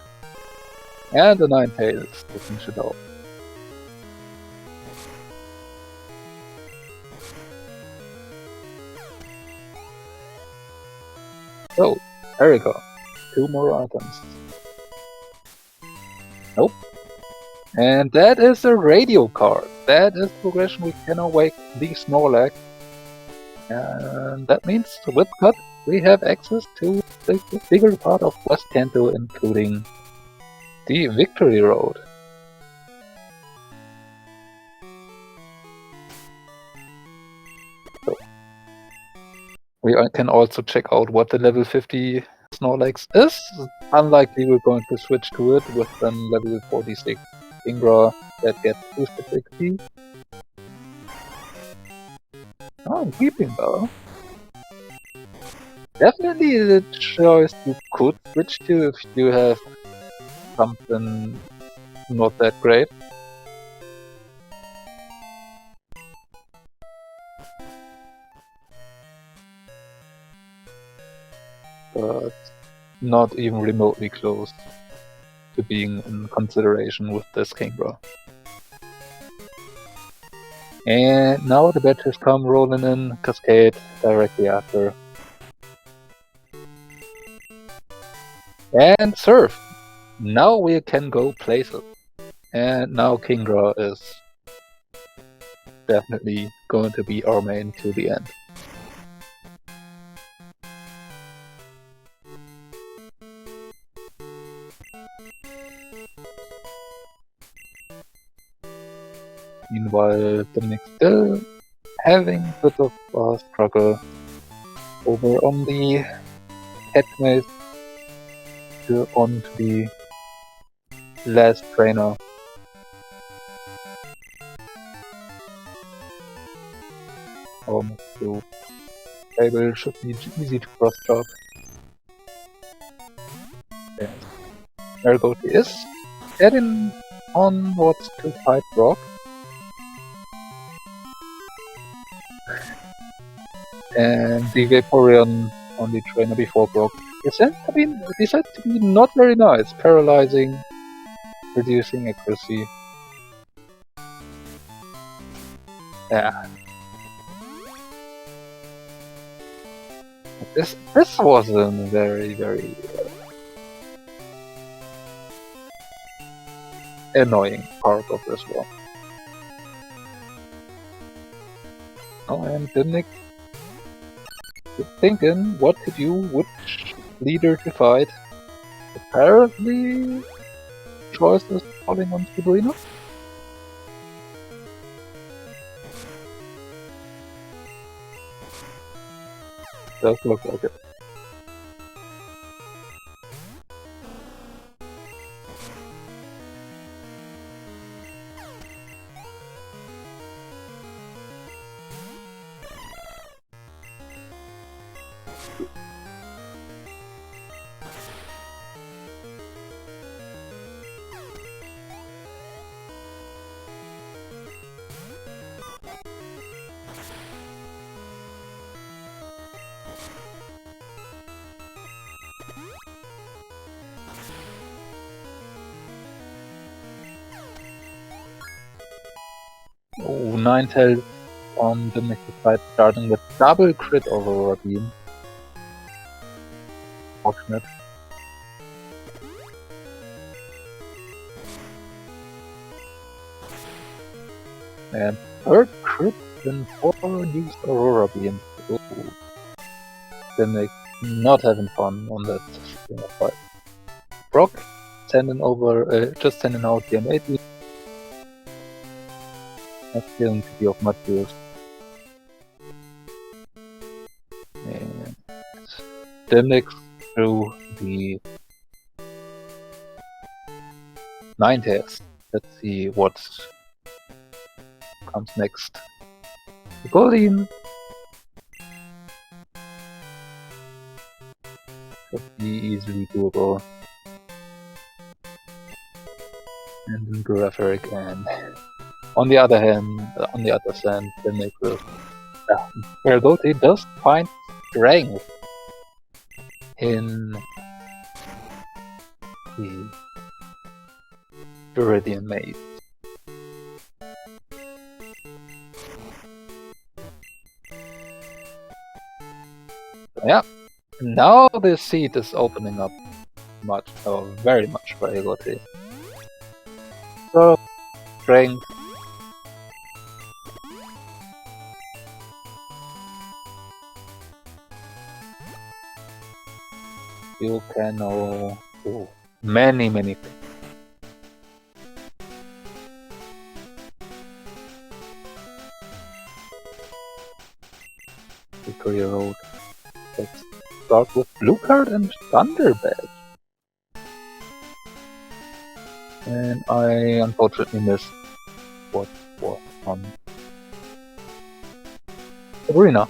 And the Ninetales to finish it off. So, there we go. 2 more items. Nope. And that is a radio card. That is progression. We can awake the Snorlax. And that means with Cut we have access to the bigger part of West Kanto, including the Victory Road. So, we can also check out what the level 50 Snorlax is. Unlikely we're going to switch to it with an level 46 Ingra that gets boosted XP. Oh, Weeping Bell. Definitely the choice you could switch to if you have something not that great. But not even remotely close to being in consideration with this Kingbra. And now the batches come rolling in, Cascade directly after. And Surf! Now we can go places. And now Kingra is definitely going to be our main to the end. Meanwhile, Dymnix still having a bit of a struggle over on the headmate on the last trainer. Almost through. Table should be easy to cross chop. Yes. Ergotae is heading onwards to fight Brock. And the Vaporeon on the trainer before Brock decided to be not very nice, paralyzing, reducing accuracy. Yeah. This was a very, very annoying part of this one. Oh, and Dymnix thinking what to do, which leader to fight. Apparently, choice is falling on Sabrina. Does look like it. Oh, Ninetales on the next side, starting with double crit over Beam. Fortunate. And third crit in 4 used Aurora Beam. Ooh. Dymnix not having fun on that fight. Brock sending over, just sending out the M8. Not feeling to be of much use. And Dymnix through the Ninetales. Let's see what comes next. The Goldeen should be easily doable. and graphic, and on the other hand, Dymnix will Ergotae does find strength in the Viridian Maze. Yeah, now the seed is opening up very much for Ergotae. So, strength. You can now do many things. Victory Road. Let's start with Blue Card and Thunder Badge. And I unfortunately missed what was on Arena.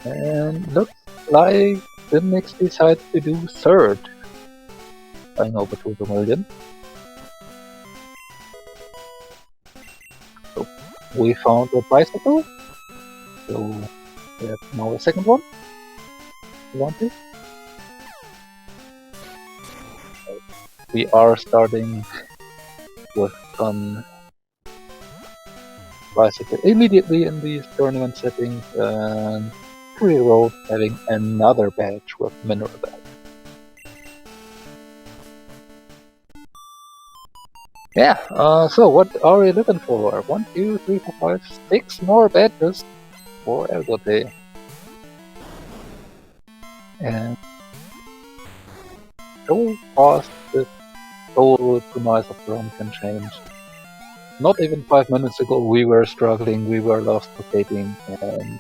And looks like Dymnix decides to do third. Buying over 2 million. So we found a bicycle. So we have now a second one. You want it? We are starting with some bicycle immediately in these tournament settings, and Free Road having another badge with Mineral Badge. Yeah, so what are we looking for? 1, 2, 3, 4, 5, 6 more badges for Ergotae. And so fast this whole premise of the run can change. Not even 5 minutes ago we were struggling, we were lost locating, and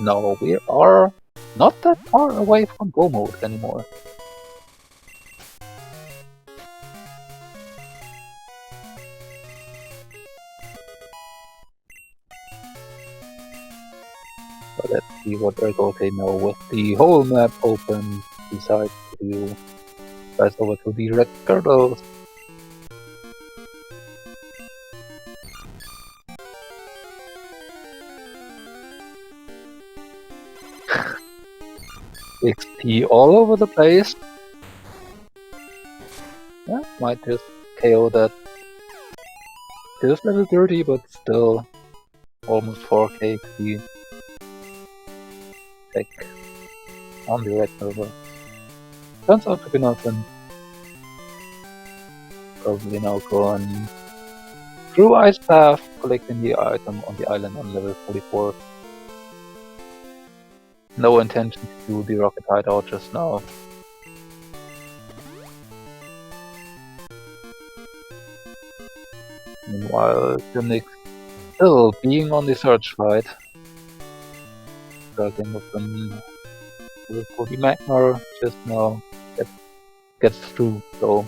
now we are not that far away from go mode anymore. So let's see what Ergotae now with the whole map open decides to do. Guys, over to the red turtles. XP all over the place. Yeah, might just KO that. It is level 30, but still almost 4k XP. Check on the red turtle. Turns out to be nothing. Probably now going through Ice Path, collecting the item on the island on level 44. No intention to do the rocket hideout just now. Meanwhile, Dymnix still being on the search fight. Struggling with them. For the Magmar just now gets through, so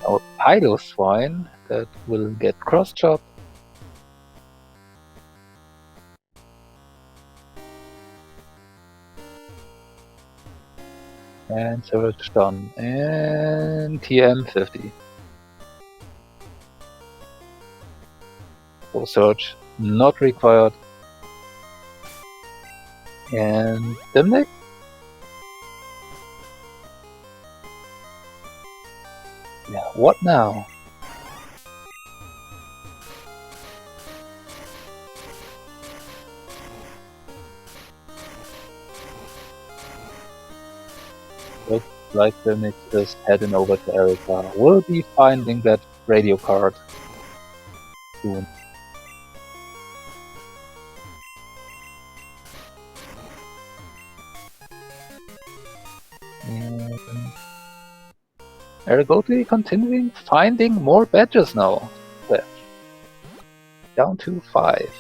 our Pylo Swine that will get cross-chopped. And search done. And TM50. So search not required. And Dymnix? Yeah, what now? Looks like Dymnix is heading over to Erica. We'll be finding that radio card soon. And Ergotae continuing finding more badges now. Left. Down to 5.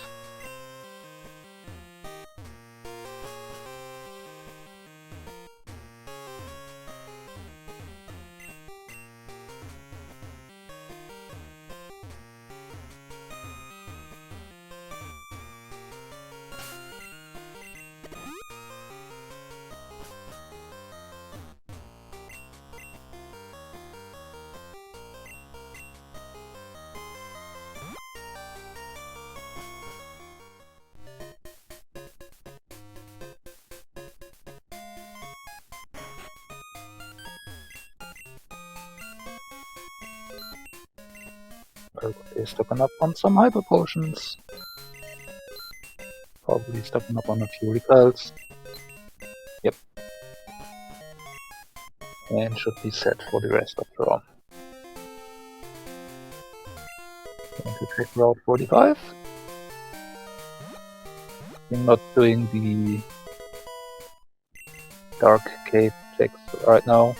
Ergotae stocking up on some hyper potions. Probably stocking up on a few repels. Yep. And should be set for the rest of the run. Going to check Route 45. I'm not doing the dark cave checks right now.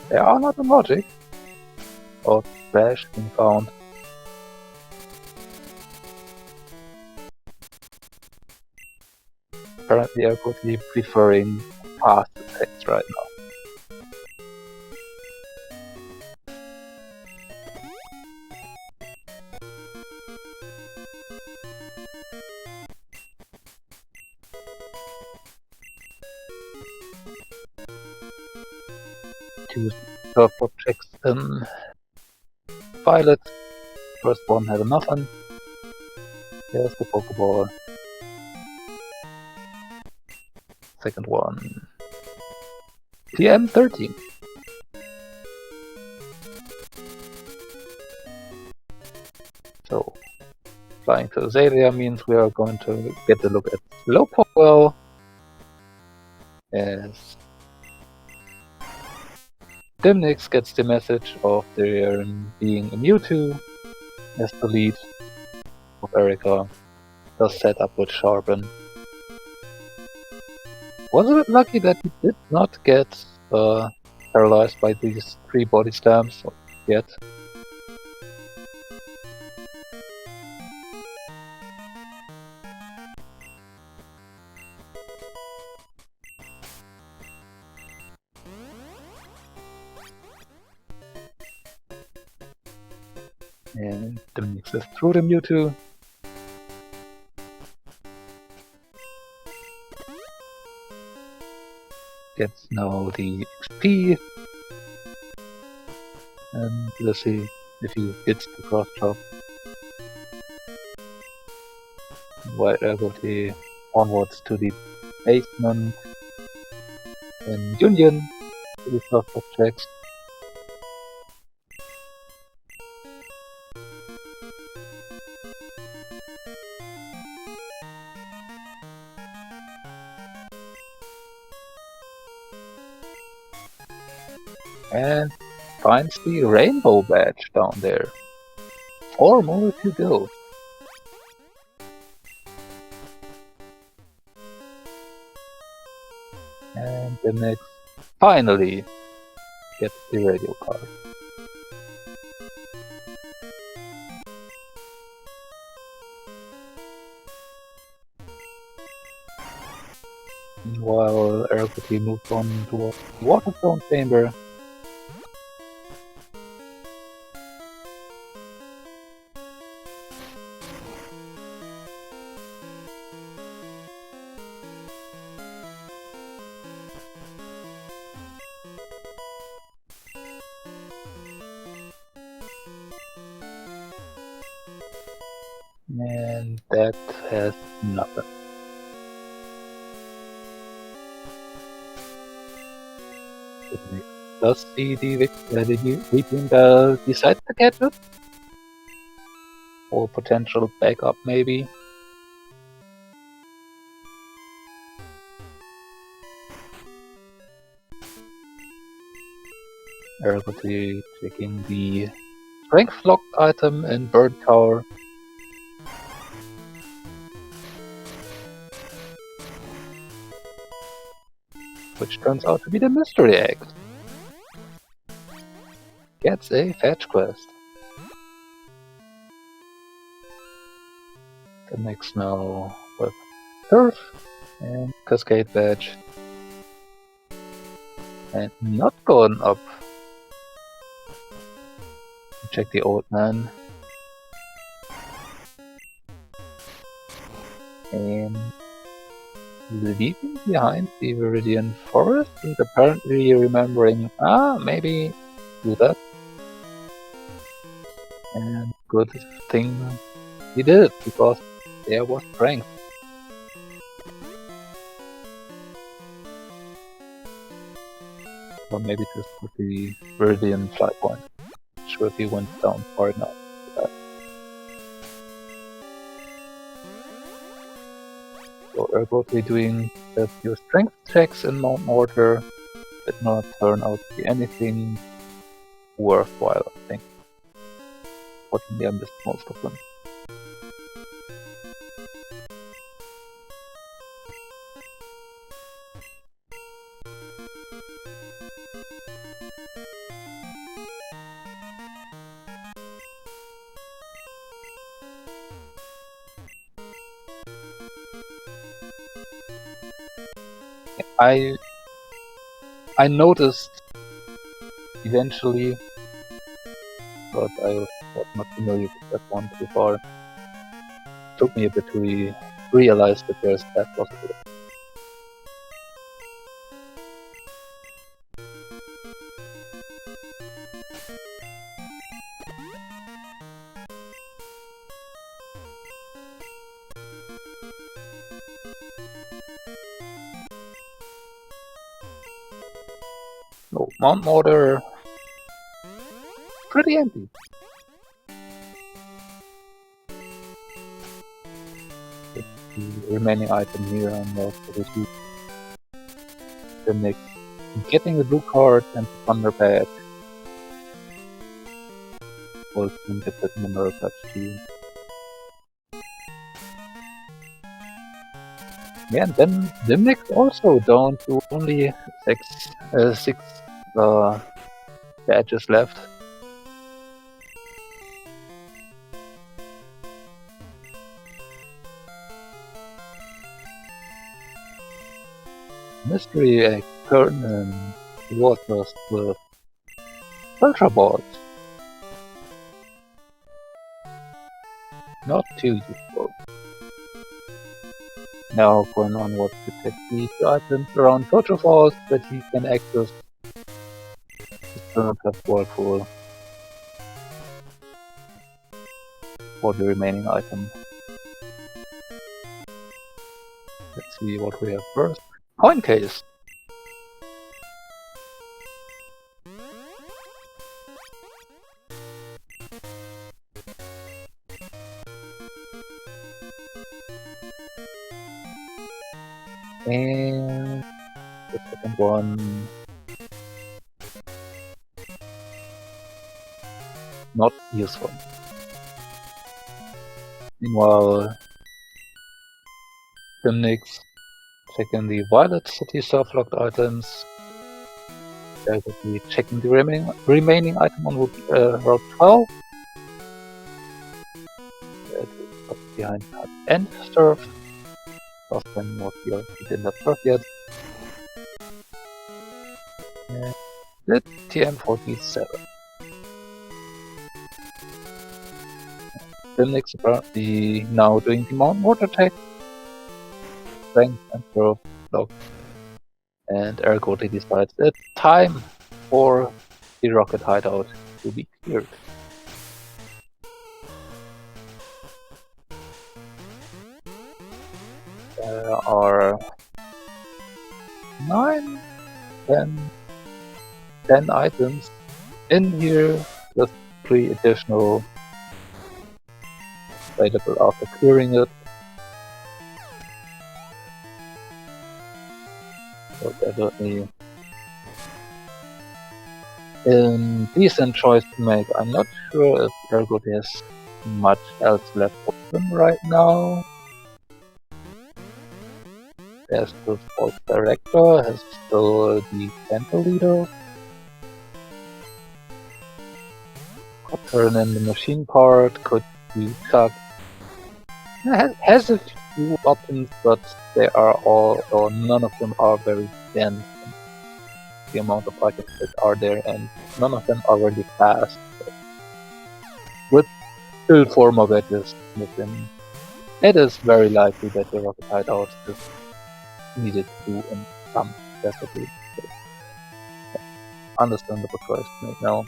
There are not a logic of trash being found. Apparently Ergotae preferring fast attacks right now. Two surfboard checks in Violet. First one had a nothing. There's the Pokeball. Second one. TM13. So, flying to Azalea means we are going to get a look at Slowpoke as Dymnix gets the message of there being a Mewtwo as the lead of Erika. Does set up with Sharpen. Was a bit lucky that he did not get paralyzed by these 3 body slams yet. And Dymnix is through the Mewtwo. Gets now the XP. And let's see if he gets the cross chop. White Ergotae onwards to the basement. And Union to the cross chop checks. And finds the rainbow badge down there. 4 more to go. And the next finally gets the radio card. Meanwhile, Ergotae moves on towards the water stone chamber. And that has nothing. Does the Weeping Bell decide to catch it? Or potential backup maybe? Ergotae checking the strength locked item in Bird Tower. Which turns out to be the mystery egg. Gets a fetch quest. The next now with Turf and Cascade Badge. And not going up. Check the old man. And leaving behind the Viridian Forest and apparently remembering, maybe do that. And good thing he did it, because there was strength. Or maybe this would be Viridian fly point. Not sure if he went down far enough. So Ergotae doing a few strength checks in Mount Mortar did not turn out to be anything worthwhile, I think. Fortunately, I missed most of them. I noticed eventually, but I was not familiar with that one so far. It took me a bit to realize that there's that possibility. No, Mount Mortar, pretty empty. With the remaining item here on the 42. Dymnix getting the blue card and the thunder badge. Will soon get that mineral patch too. Yeah, and then Dymnix also down to only six badges left. Mystery Egg, Kernan, Waters with Ultra Balls. Not too useful. Now going onwards to take these items around Torture Falls that he can access. Still have Whirlpool for the remaining item. Let's see what we have first. Coin case. And the second one, not useful. Meanwhile, Dymnix checking the Violet City surf-locked items. They will be checking the remaining item on Route 12. That is behind that end surf. Last time was here, he did not surf yet. And the TM47. Dymnix apparently now doing the Mount Mortar attack. Strength and surf lock. And Ergotae decides it's time for the rocket hideout to be cleared. There are 9, 10 items in here with 3 additional available after clearing it. So definitely a decent choice to make. I'm not sure if Ergotae has much else left open right now. There's the False Director, has still the Center Leader. Could turn in the machine part, could be Chuck. Has a few options, but they are all, or none of them are very dense. The amount of items that are there, and none of them are really fast. So with still 4 more badges within, it is very likely that the rocket hideout is needed to in some capacity. So, yeah, understandable choice to make now.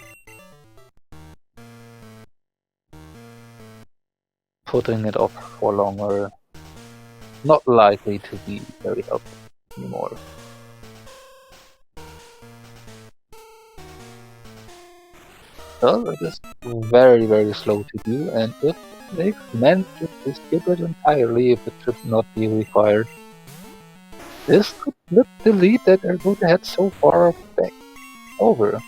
Putting it off for longer, not likely to be very helpful anymore. Well, it is very, very slow to do, and if they manages to skip it entirely, if it should not be required, this could flip the lead that Ergotae had so far back over.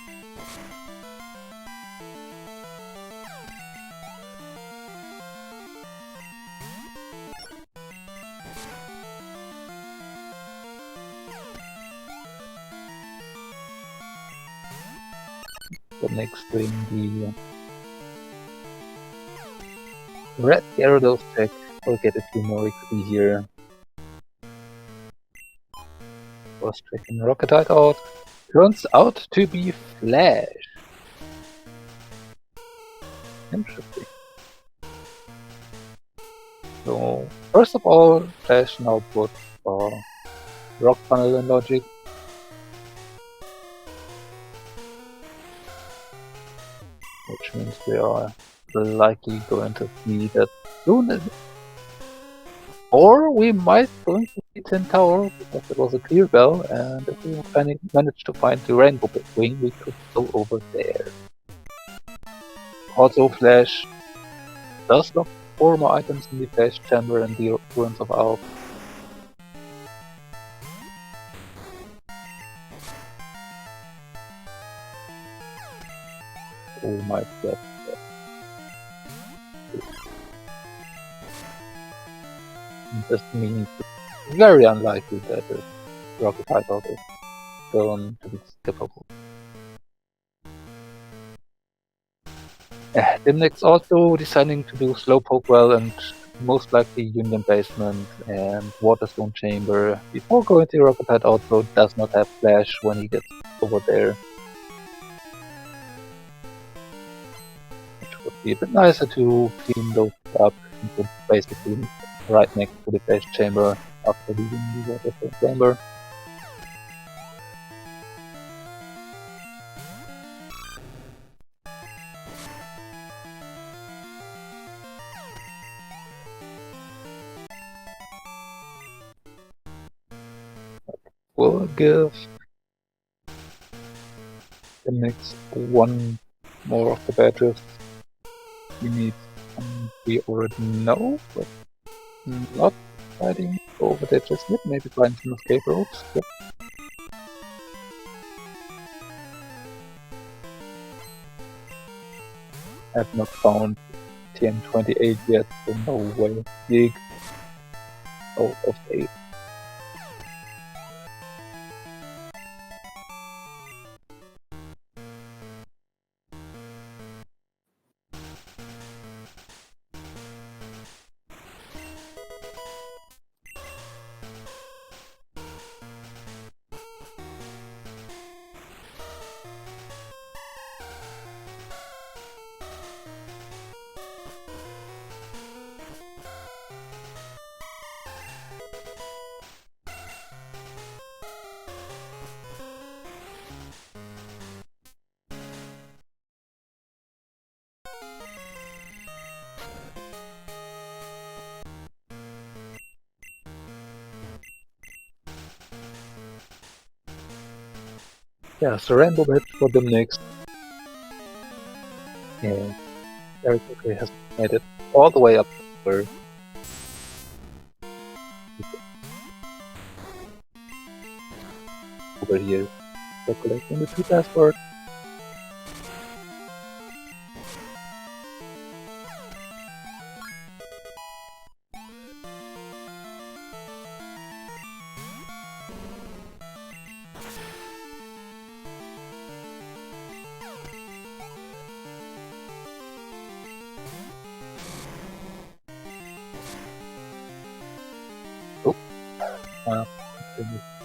The next thing, the red Gyarados check will get a few more XP here. Was checking Rocketite out. Turns out to be Flash. Interesting. So, first of all, Flash now put Rock Funnel in Logic. Which means we are likely going to see that soon. Or we might going to see Tin Tower, because it was a clear bell, and if we manage to find the Rainbow Wing, we could go over there. Also, Flash does lock 4 more items in the Flash Chamber and the Ruins of Alp. Oh my god. This means it's very unlikely that the Rocket Hideout is going to be skippable. Dymnix also deciding to do Slowpoke well and most likely Union Basement and Waterstone Chamber before going to Rocket Hideout, so does not have Flash when he gets over there. Which would be a bit nicer to clean those up into basically right next to the Flash Chamber after leaving the Waterstone Chamber. We'll give Dymnix one more of the badges he needs. We already know, but not fighting over there just yet. Maybe find some escape routes. Yep. I've not found TM28 yet, so no way. Dig. Oh, of 8. Yeah, so Rainbow Badge for Dymnix. And Ergotae has made it all the way up where over here. So collecting the 2 passports.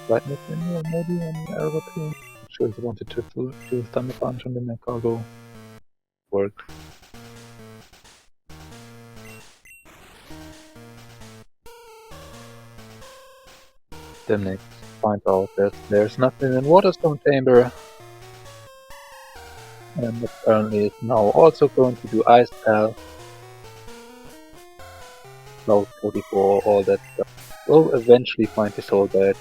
Brightness in here, maybe on Ergotae. I'm sure he wanted to do Thunder Punch on the neck cargo. Worked. Dymnix finds out that there's nothing in Waterstone Chamber. And apparently is now also going to do Ice Pal. Cloud 44, all that stuff. Will eventually find his soul badge.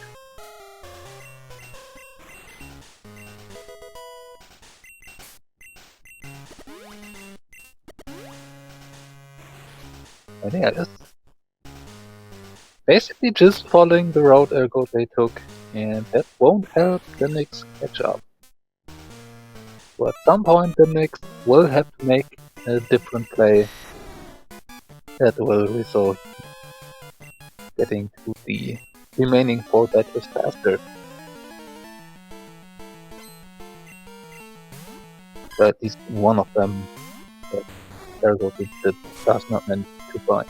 And yeah, it's basically just following the route Ergotae took, and that won't help Dymnix catch up. So at some point Dymnix will have to make a different play that will result in getting to the remaining 4 badges faster. But at least one of them that Ergotae does not manage to find.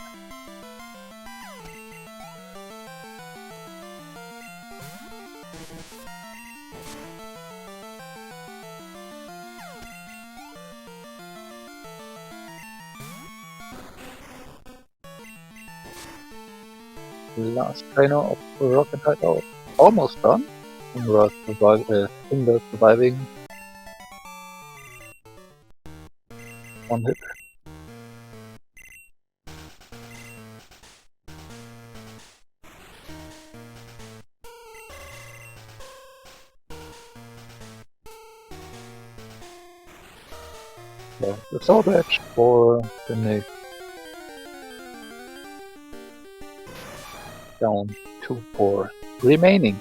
Last trainer of Rocket Hideout almost done. Single surviving one hit. Yeah, the soul badge for the Nick. Down to 4 remaining.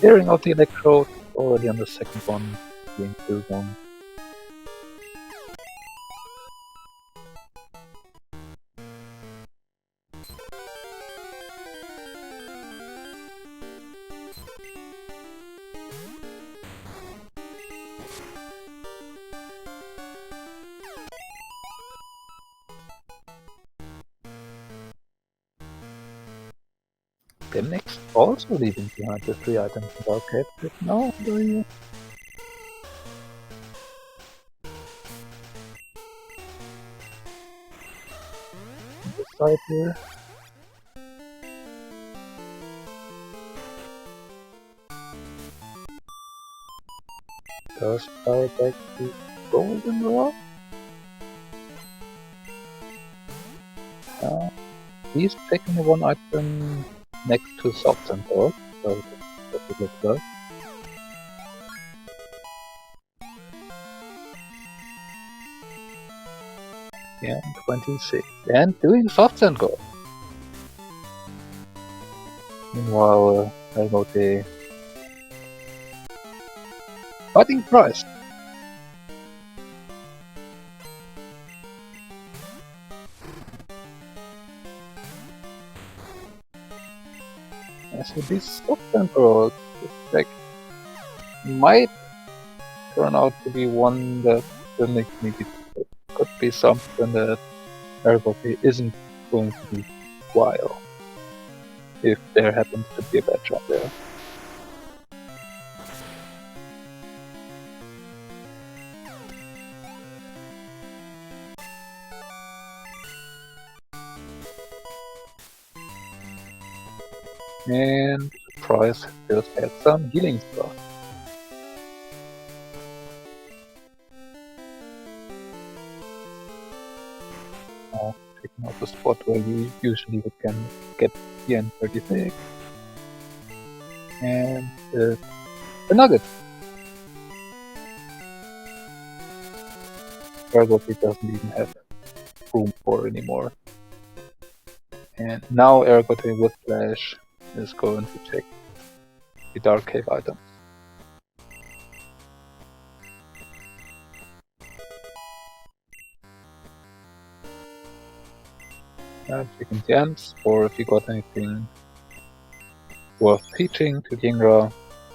Clearing out the electrode, already on the second one, being killed one. Dymnix also leaving behind the 3 items in the arcade, but now the side here. First fire back to goldenrod. He's taking one item next to soft and gold, so that's a good luck. Yeah, 26. And doing soft and gold. Meanwhile, Ergotae fighting price. So this soft and gold deck might turn out to be one that the Nick needed. It could be something that Ergotae isn't going to do while, if there happens to be a badge out there. And Price just had some healing stuff. Now checking out the spot where you usually can get TN36. And the nugget. Ergotae doesn't even have room for anymore. And now Ergotae with Flash is going to check the Dark Cave item. Checking gems, or if you got anything worth teaching to Jingra,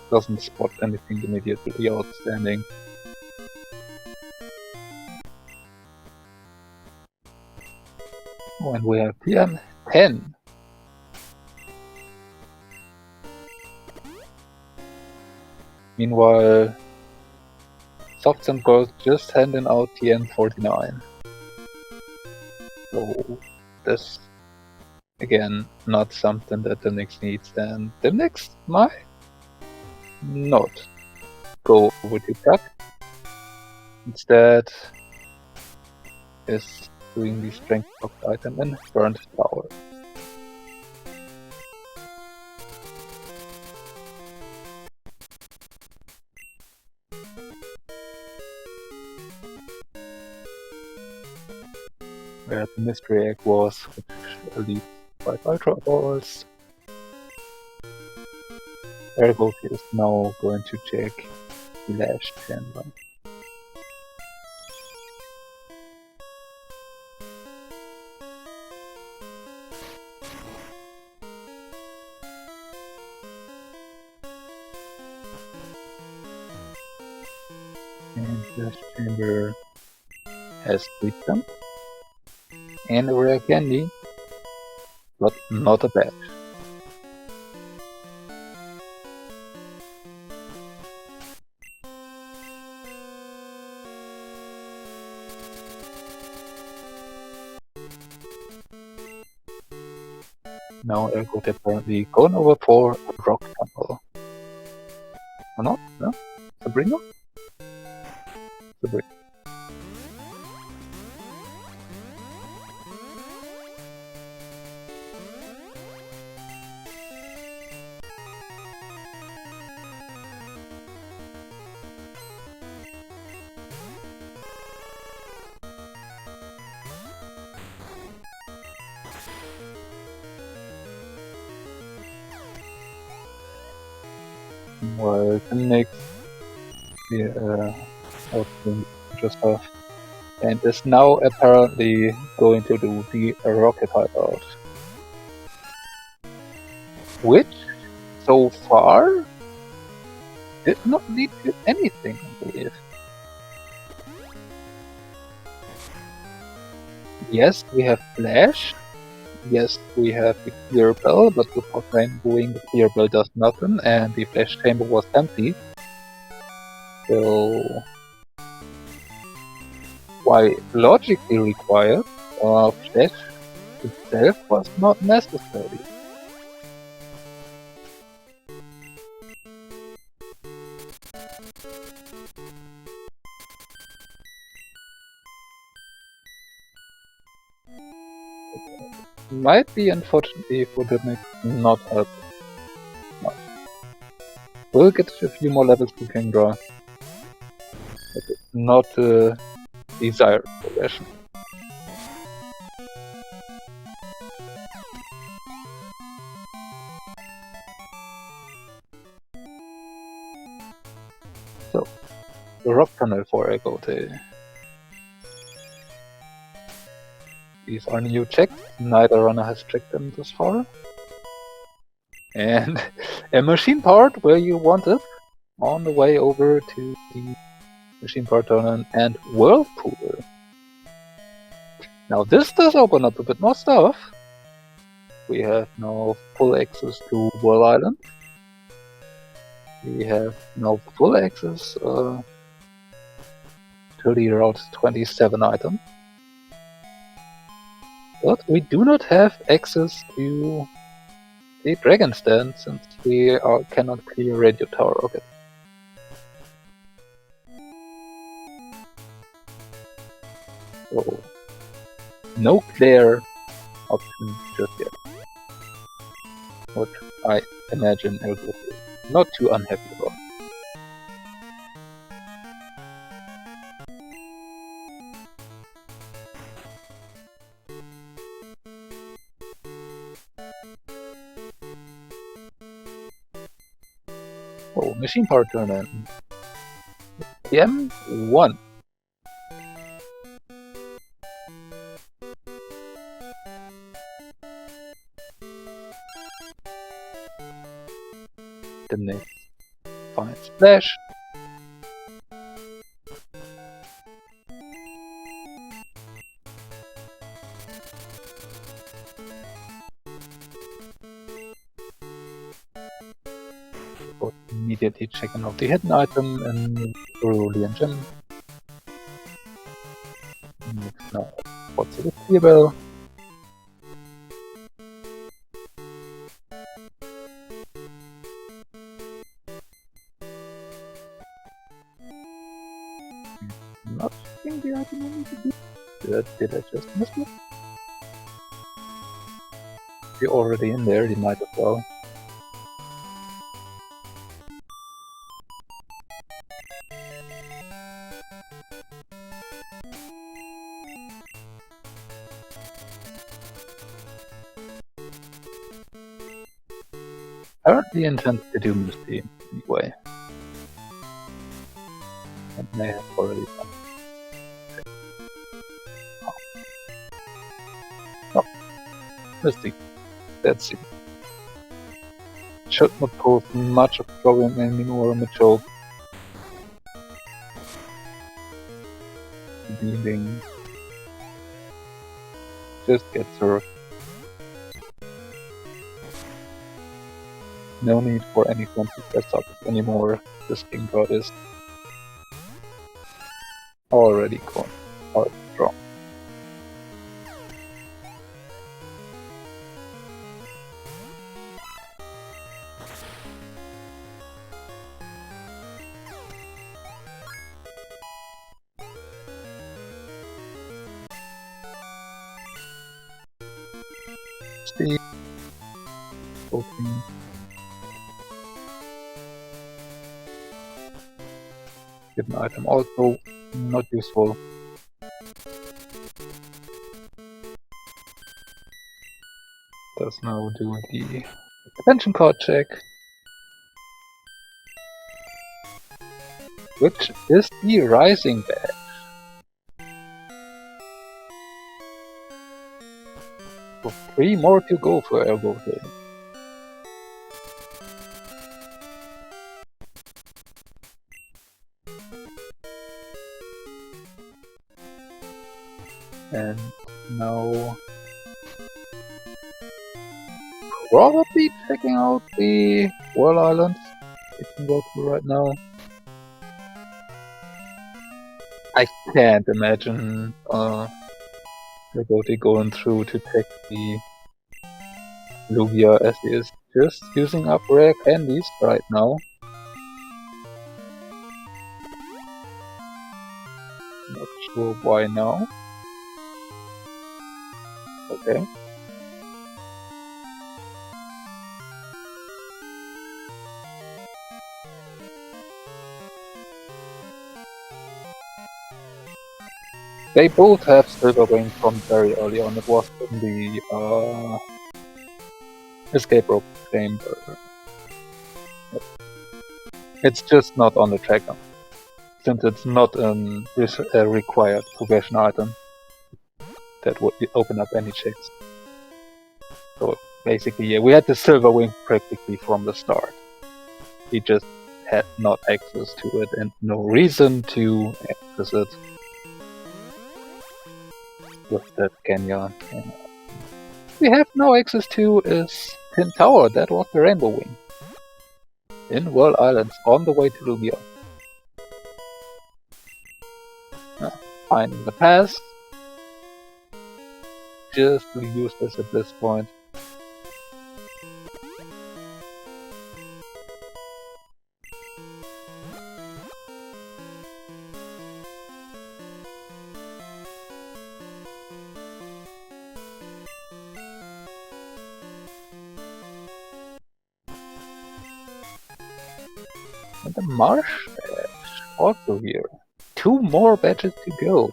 doesn't spot anything immediately outstanding. Oh, and we have TN 10. Meanwhile, Softs and Girls just handing out TN 49. So that's again not something that the Dymnix needs, and the Dymnix might not go with the duck. Instead is doing the strength box item in Burnt Tower. Where the mystery egg was, which leads 5 Ultra Balls. Ergotae is now going to check Flash Chamber. And Flash Chamber has 3 stamps and a rare candy, but not a badge. Now Ergotae apparently going over for a rock temple. Or not? No? Sabrina? Sabrina. While Dymnix outdoing just stuff and is now apparently going to do the rocket hideout. Which, so far, did not lead to anything, I believe. Yes, we have Flash. Yes, we have the clear bell, but without rainbowing, the clear bell does nothing, and the Flash chamber was empty. So, why logically required, Flash itself was not necessary. Might be, unfortunately, for Dymnix, not helpful. Much. We'll get a few more levels to Kingdra, but it's not a desired progression. So, the rock tunnel for Ergotae. These are new checks, neither runner has checked them thus far. And a machine part where you want it, on the way over to the machine part tournament and whirlpool. Now this does open up a bit more stuff. We have now full access to Whirl Island. We have now full access to the Route 27 item. But we do not have access to the Dragon Stand since we cannot clear Radio Tower Rocket. So, no clear option just yet. What I imagine Ergotae is not too unhappy about. Oh, machine power tournament. PM1. Dymnix finds Flash. Immediately checking out the hidden item in Cerulean Gem. Now, what's the clear bell? Not checking the item I need to do. Did I just miss it? If you're already in there, you might as well. Apparently intends to do Misty anyway. And may have already done. Oh, Misty. That's it. Should not pose much of a problem anymore, Mitchell. Being just get served. No need for any fancy setups anymore. This king god is already quite strong. Steve. Okay. Hidden item also not useful. Does now do the expansion card check. Which is the rising badge. So 3 more to go for Ergotae. And now probably checking out the World Islands we can go to right now. I can't imagine Ergotae going through to check the Lugia as he is just using up rare candies right now. Not sure why now. Okay. They both have Silver Wing from very early on. It was in the escape rope chamber. It's just not on the tracker, since it's not a required progression item that would open up any checks. So basically, yeah, we had the Silver Wing practically from the start. We just had not access to it and no reason to access it with that Kenya. We have no access to is Tin Tower. That was the Rainbow Wing in World Islands on the way to Lugia. Finding the pass. Just useless at this point. And the Marsh badge also here. 2 more badges to go.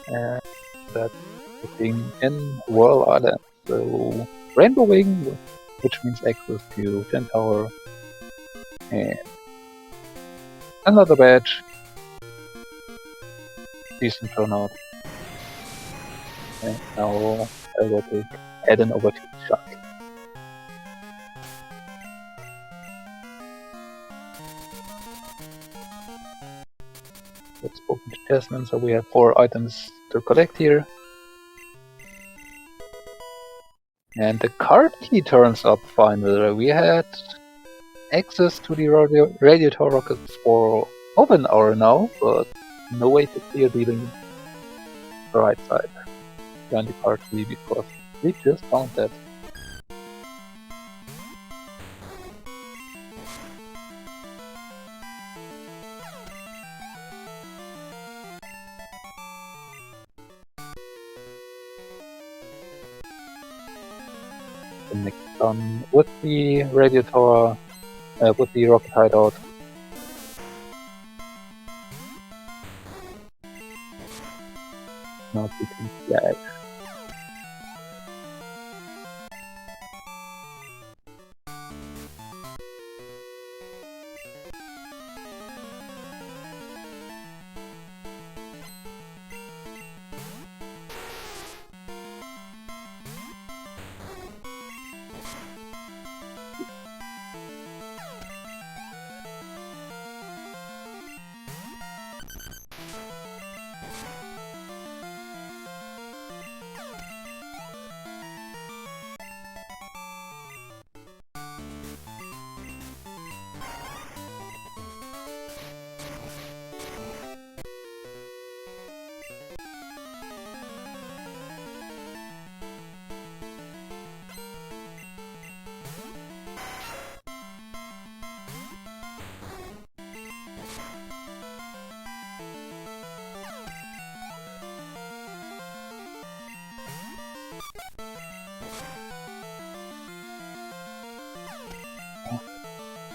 And that's the thing in World Island. So Rainbow Wing, which means access to Tin Tower, and another badge. Decent turnout. And now Ergotae heading over to the shop. Let's open the testament, so we have 4 items to collect here. And the card key turns up finally. We had access to the radiator rockets for over an hour now, but no way to clear the right side behind the card key because we just found that. The next one with the radiator, with the rocket hideout. Now we can flag.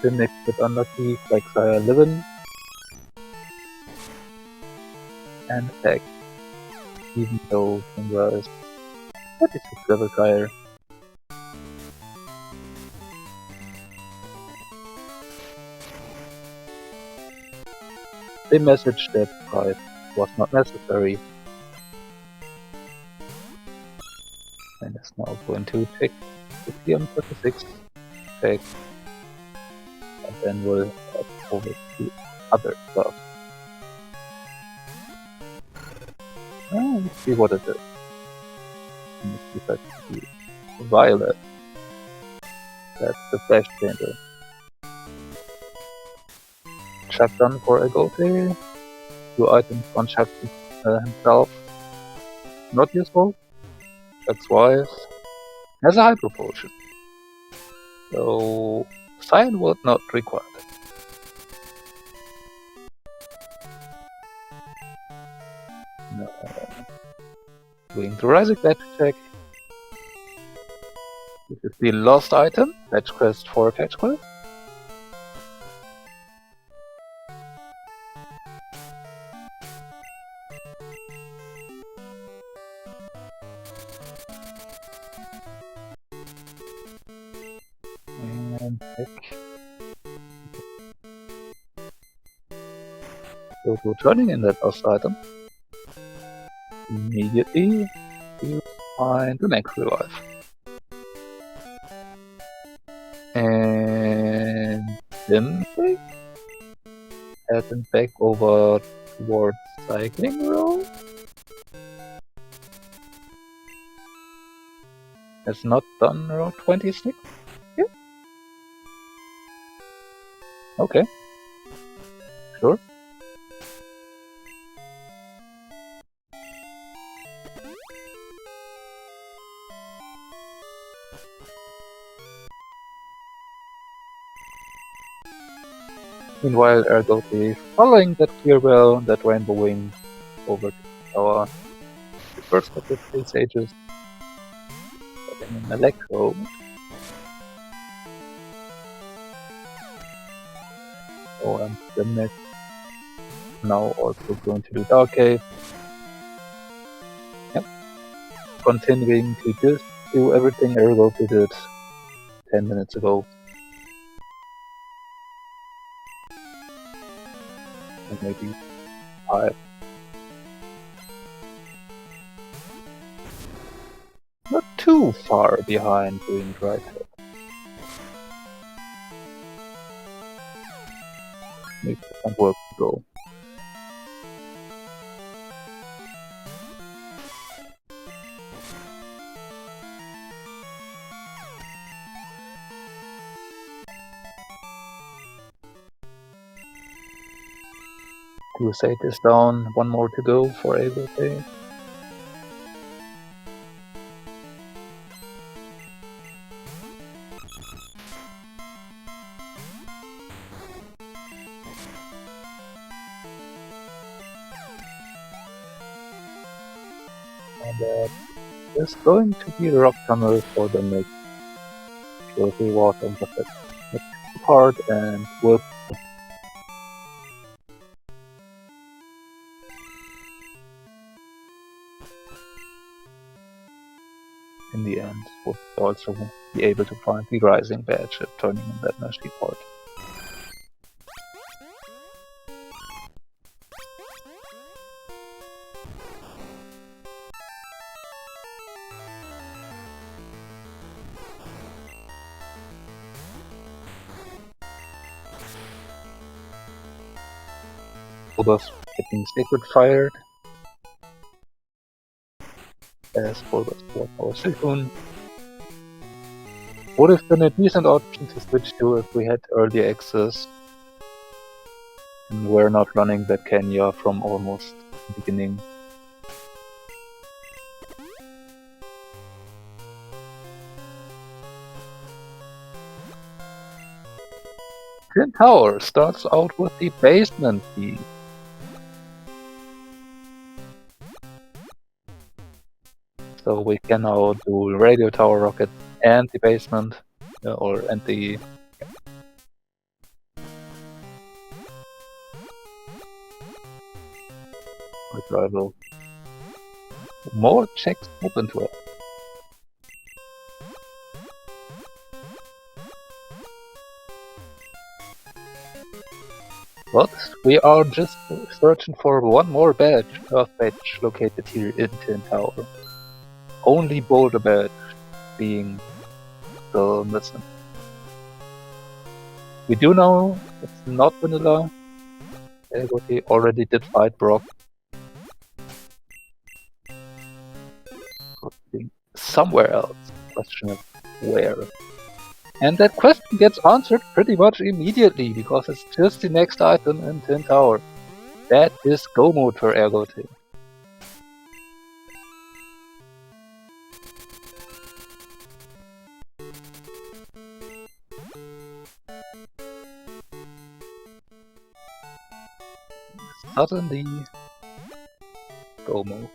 Dymnix bit unlucky, like 11 and attack, even though Kimber is 36 level higher. They message that price was not necessary. And is now going to check 50 on 36, check, and then we'll head over to other stuff. Let's see what it is. Let's see if I can see violet. That's the flash painter. Shotgun for Ergotae. 2 items on Chuck himself. Not useful. Chuck's wife has a hyper potion. So Cyan would not required. No. Doing the Rising Badge check. This is the lost item. Badge quest for a fetch quest. And check. So turning in that lost item. Immediately you find the next revive. And then heading back over towards Cycling Road. Has not done Route 26 yet? Okay. Sure. Meanwhile, Ergotae following that clear well, that rainbow wing, over to the tower. The first of the 3 sages. Getting an electro. Oh, and Dymnix now also going to the Dark Cave. Yep. Continuing to just do everything Ergotae did 10 minutes ago. And maybe 5. too far behind doing it right. Maybe some work to go. Crusade is down, one more to go for Ergotae. And there's going to be a rock tunnel for the next reward on the next part and work. In the end, would also be able to find the Rising badge at turning in that Nashi part. Bulba's getting Sacred Fired. As Bulba's 4-power Siphon. Would have been a decent option to switch to if we had early access. And we're not running that Kenya from almost the beginning. Tin Tower starts out with the basement key. So we can now do Radio Tower Rocket and the basement, and the rival. More checks open to us. But we are just searching for one more badge, Earth badge located here in Tin Tower. Only Boulder badge being still missing. We do know it's not vanilla. Ergotae already did fight Brock. Somewhere else. Question is where. And that question gets answered pretty much immediately because it's just the next item in Tin Tower. That is Go Mode for Ergotae. Suddenly, Go Mode.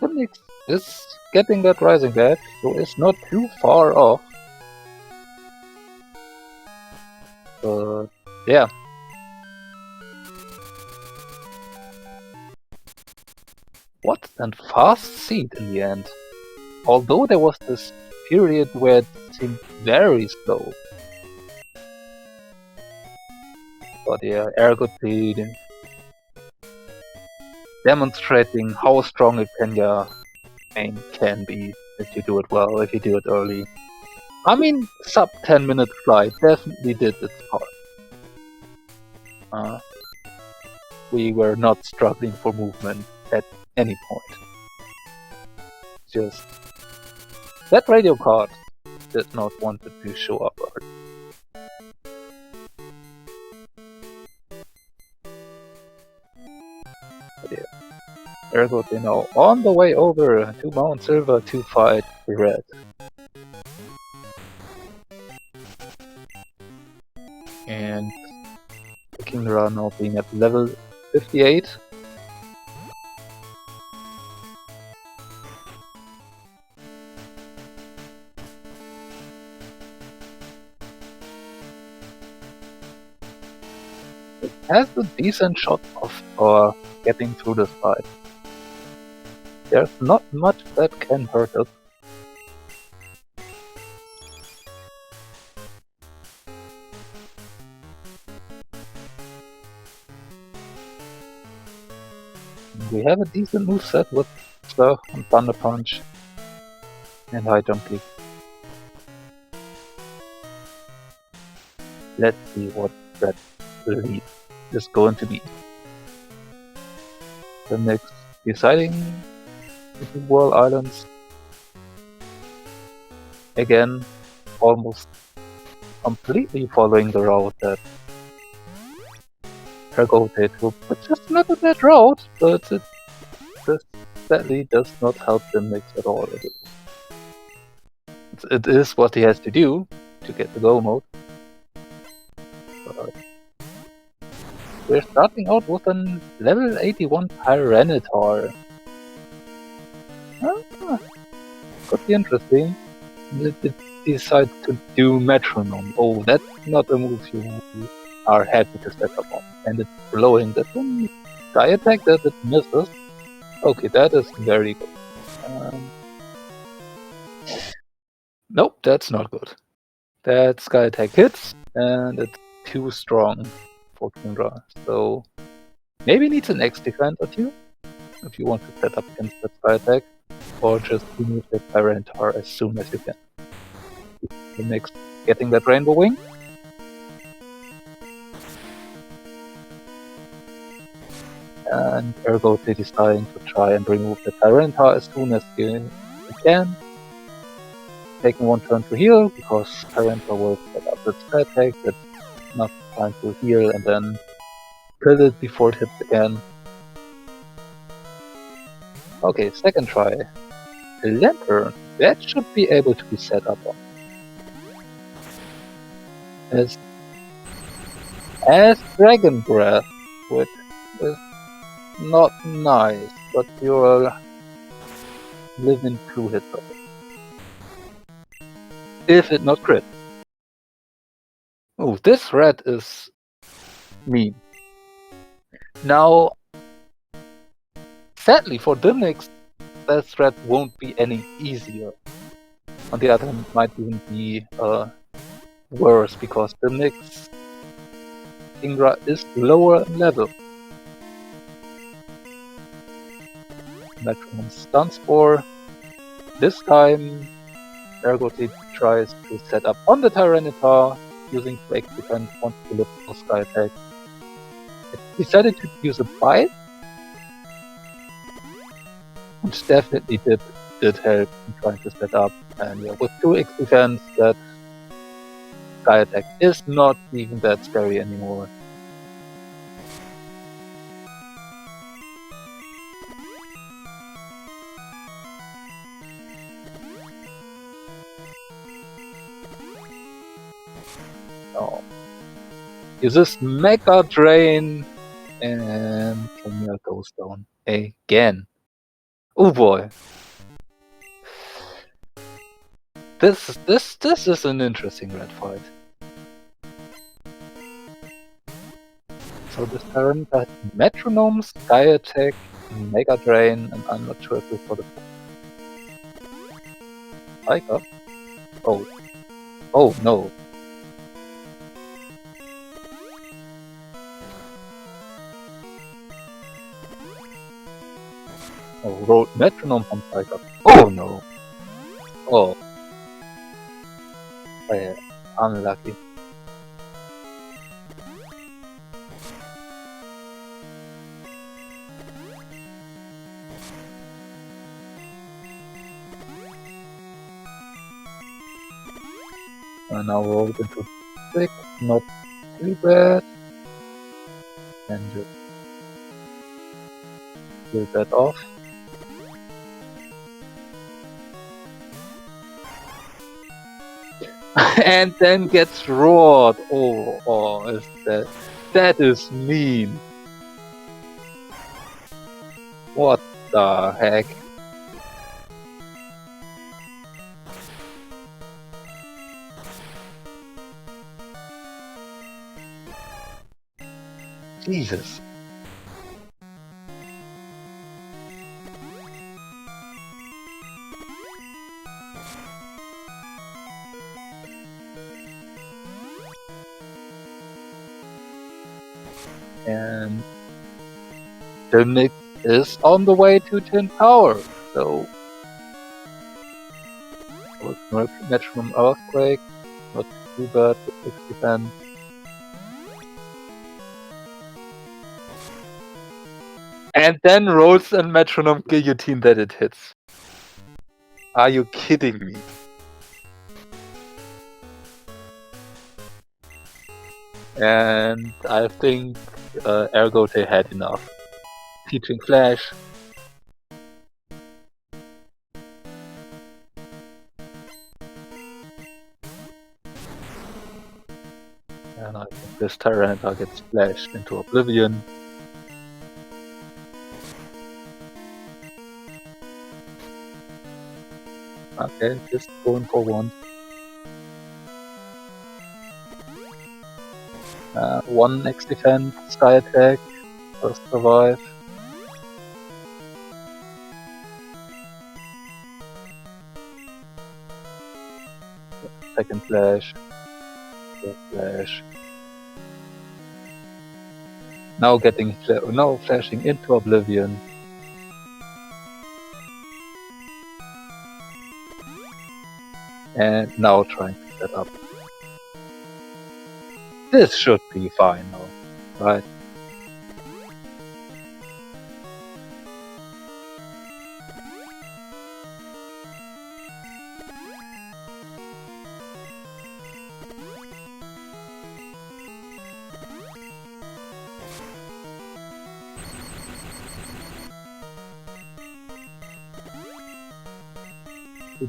Dymnix is getting that Rising badge, so it's not too far off. But yeah. What and fast seed in the end. Although there was this period where it seemed very slow. But yeah, Ergotae demonstrating how strong a Kenya main can be if you do it well, if you do it early. I mean, sub 10-minute flight definitely did its part. We were not struggling for movement at any point. Just that radio card did not want it to show up early. But yeah. Ergotae now on the way over to Mount Silver to fight Red. And Kingdra now being at level 58. It has a decent shot of getting through this fight. There's not much that can hurt us. We have a decent moveset with stuff on Thunder Punch and High Jump Kick. Let's see what that lead is going to be. The next deciding the World Islands. Again, almost completely following the route that Ergotae took, which is not a bad route, but it sadly does not help Dymnix at all. It is what he has to do to get the go mode. But we're starting out with a level 81 Tyranitar. Could be interesting. It decides to do Metronome. Oh, that's not a move you are happy to set up on. And it's blowing that one. Sky attack that it misses. Okay, that is very good. Nope, that's not good. That Sky attack hits, and it's too strong for Kingdra. So maybe needs an X defense or two if you want to set up against that Sky attack, or just remove that Tyranitar as soon as you can. Dymnix getting that Rainbow Wing. And Ergotae deciding to try and remove the Tyranitar as soon as you can. Taking one turn to heal, because Tyranitar will set up its attack, that's enough time to heal and then kill it before it hits again. Okay, second try. A Lantern, that should be able to be set up on. As Dragon Breath, which is not nice, but you'll live in 2 hits of it. If it not crit. Oh, this red is mean. Now, sadly for Dymnix, that threat won't be any easier. On the other hand, it might even be worse, because Dymnix Kingdra is lower in level. Metronome Stun Spore. This time, Ergotae tries to set up on the Tyranitar using Fake Defense, wants to lift for Sky Attack. It decided to use a Bite, which definitely did help in trying to set up. And yeah, with 2 X defense, that Sky Attack is not even that scary anymore. Oh. Uses Mega Drain and Camille goes down again. Oh boy. This is an interesting red fight. So this turn has Metronome, Sky Attack, Mega Drain, and I'm not sure if we've got a Spike up. Oh. Oh no. Oh, road Metronome from Spike up. Oh no. Oh. Yeah, unlucky. And now roll into 6, not too bad. And just kill that off. And then gets roared. Oh, is that is mean. What the heck? Jesus. And Dymnix is on the way to 10 power. So, Metronome Earthquake, not too bad with 6 defense. And then rolls and Metronome Guillotine that it hits. Are you kidding me? And I think Ergotae had enough. Teaching Flash. And I think this Tyranitar gets splashed into oblivion. Okay, just going for one. One X defense, Sky Attack, first survive. Second Flash. Third Flash. Now flashing into oblivion. And now trying to set up. This should be fine now, right?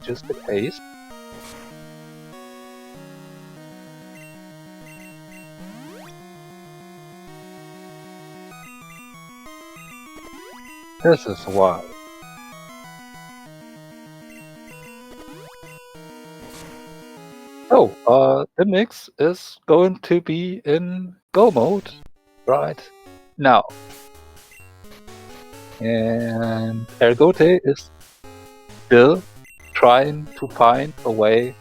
Just the case. This is wild. Oh, Dymnix is going to be in go mode right now. And Ergotae is still trying to find a way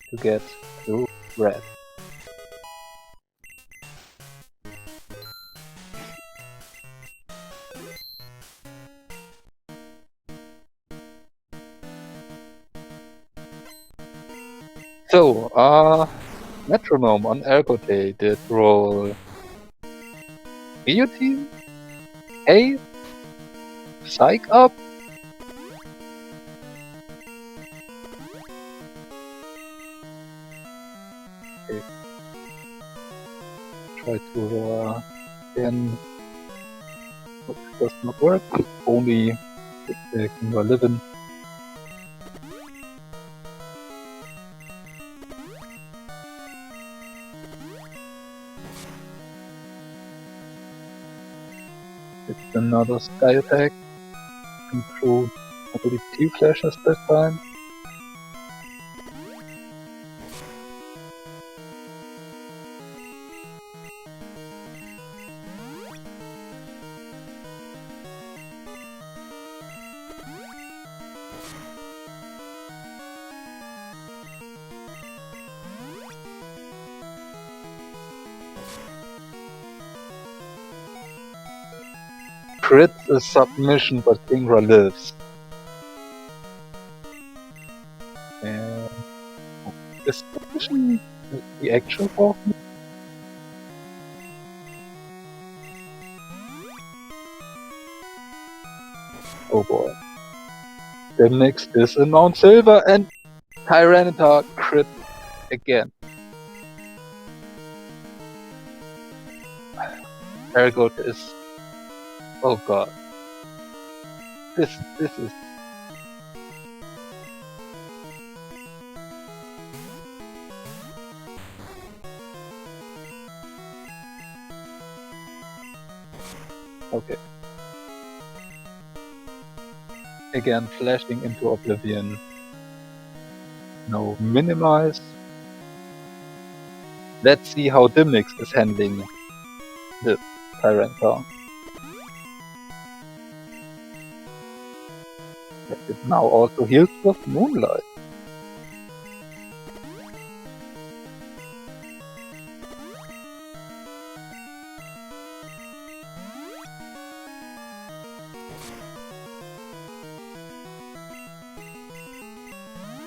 to get to red. So, Metronome on Ergotae did roll Guillotine, Hey, Psych Up. Okay. Try to again. It does not work. Only King living. It's another Sky Attack. And through, I believe, 2 flashes this time. Crits is submission, but Kingra lives. And is submission the actual boss? Oh boy. Dymnix is in Mount Silver and Tyranitar crit again. Ergotae is... Oh god. This is... Okay. Again, flashing into oblivion. No minimize. Let's see how Dymnix is handling the Tyranitar. It now also heals with Moonlight.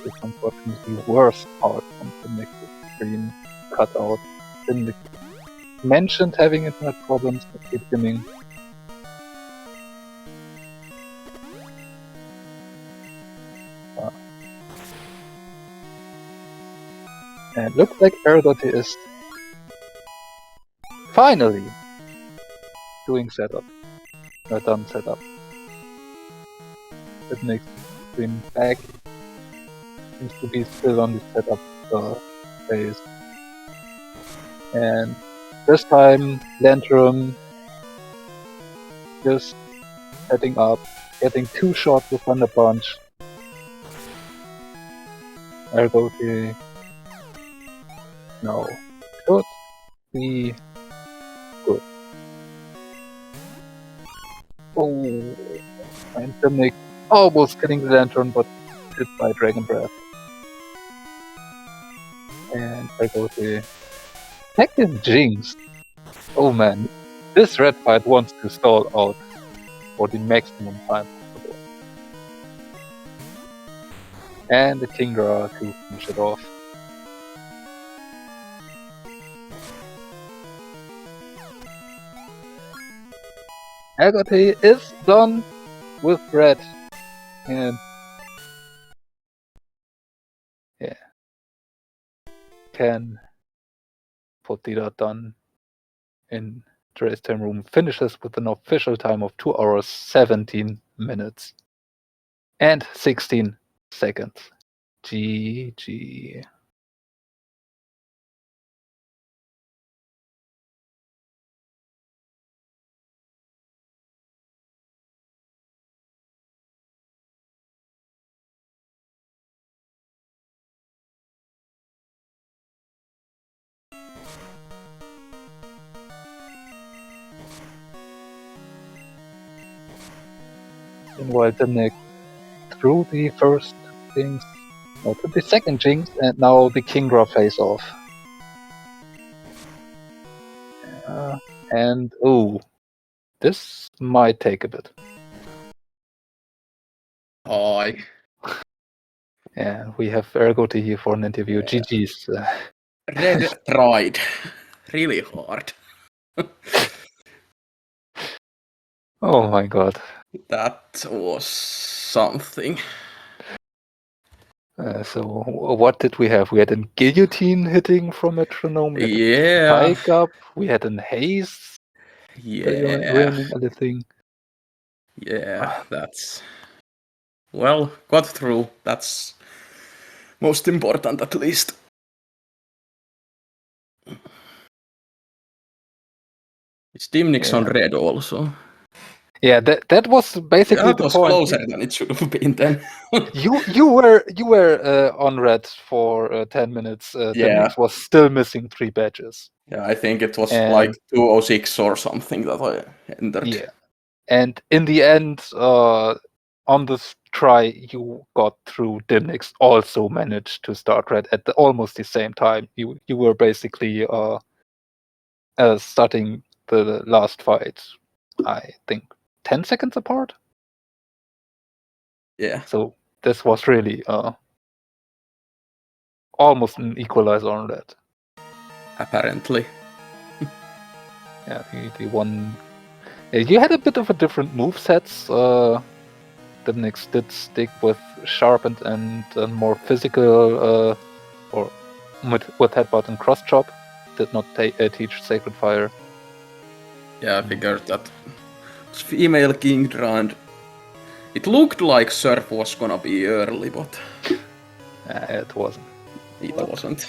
is unfortunately the worst part from Dymnix Extreme cutout. Dymnix mentioned having internet problems at the beginning. And it looks like Ergotae is finally doing setup. Done setup. Dymnix Extreme back seems to be still on the setup phase. And this time, Lantern just setting up, getting 2 shots with Thunder Punch. Ergotae now should be good. Oh, and Dymnix almost getting the Lantern, but hit by Dragon Breath. And Ergotae second Jinx. Oh man, this red fight wants to stall out for the maximum time possible. And the Kingdra to finish it off. Ergotae is done with red. And yeah, can put the dot done in the race time room. Finishes with an official time of 2 hours 17 minutes and 16 seconds. GG. Meanwhile, Dymnix through the first Jinx, to the second Jinx, and now the Kingdra face off. And oh, this might take a bit. Oi. Yeah, we have Ergotae here for an interview. Yeah. GG's. Red tried really hard. Oh my god. That was something. So what did we have? We had a guillotine hitting from Metronome. We had Yeah. a spike up. We had an haze. Yeah. Raining everything. Yeah, that's... Well, got through. That's most important at least. It's Dymnix on red also. Yeah, that was basically That the was point. Closer than it should have been then. you were on red for 10 minutes. Yeah. Dymnix was still missing 3 badges. Yeah, I think it was like 206 or something that I entered. Yeah, and in the end, on this try, you got through. Dymnix also managed to start red at almost the same time. You were basically starting the last fight, I think, 10 seconds apart. Yeah. So this was really almost an equalizer on that. Apparently. Yeah, the one. You had a bit of a different movesets. Dymnix did stick with sharpened and more physical, or with headbutt and cross chop. Did not teach Sacred Fire. Yeah, I figured that it's female Kingdra, and it looked like Surf was gonna be early, but It wasn't. It wasn't.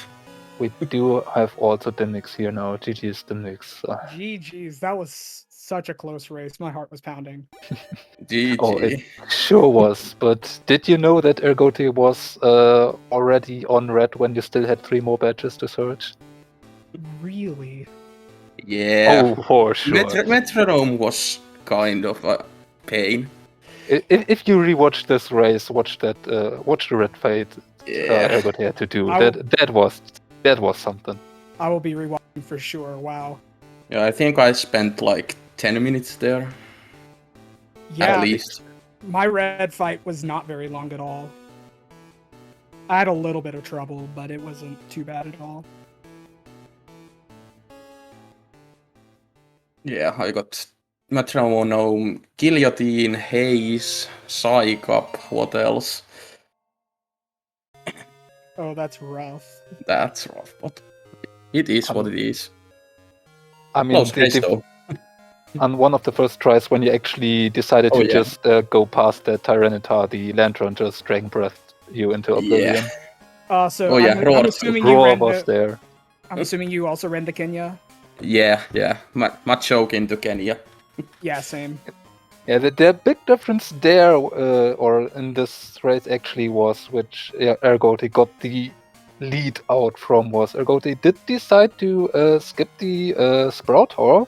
We do have also Dymnix here now. GG's Dymnix. GG's, that was such a close race. My heart was pounding. GG. Oh, it sure was. But did you know that Ergotae was already on red when you still had 3 more badges to search? Really? Yeah. Oh, for sure. Metronome was kind of a pain. If you rewatch this race, watch that. Watch the red fight. Ergotae had to do. That was something. I will be rewatching for sure. Wow. Yeah, I think I spent like 10 minutes there. Yeah. At least. My red fight was not very long at all. I had a little bit of trouble, but it wasn't too bad at all. Yeah, I got Metronome, Guillotine, Haze, Psycup, what else? Oh, that's rough. That's rough, but it is what it is. I mean, Close race though. on one of the first tries when you actually decided Oh, to yeah. just go past the Tyranitar, the Lantern just Dragon Breathed you into oblivion. So Oh, yeah, I'm Roar. assuming you Roar ran was there. I'm assuming you also ran the Kenya. Yeah. Machoke into Kenya. Yeah, same. Yeah, the big difference there, or in this race actually was, which Ergotae got the lead out from, was Ergotae did decide to skip the Sprout Tower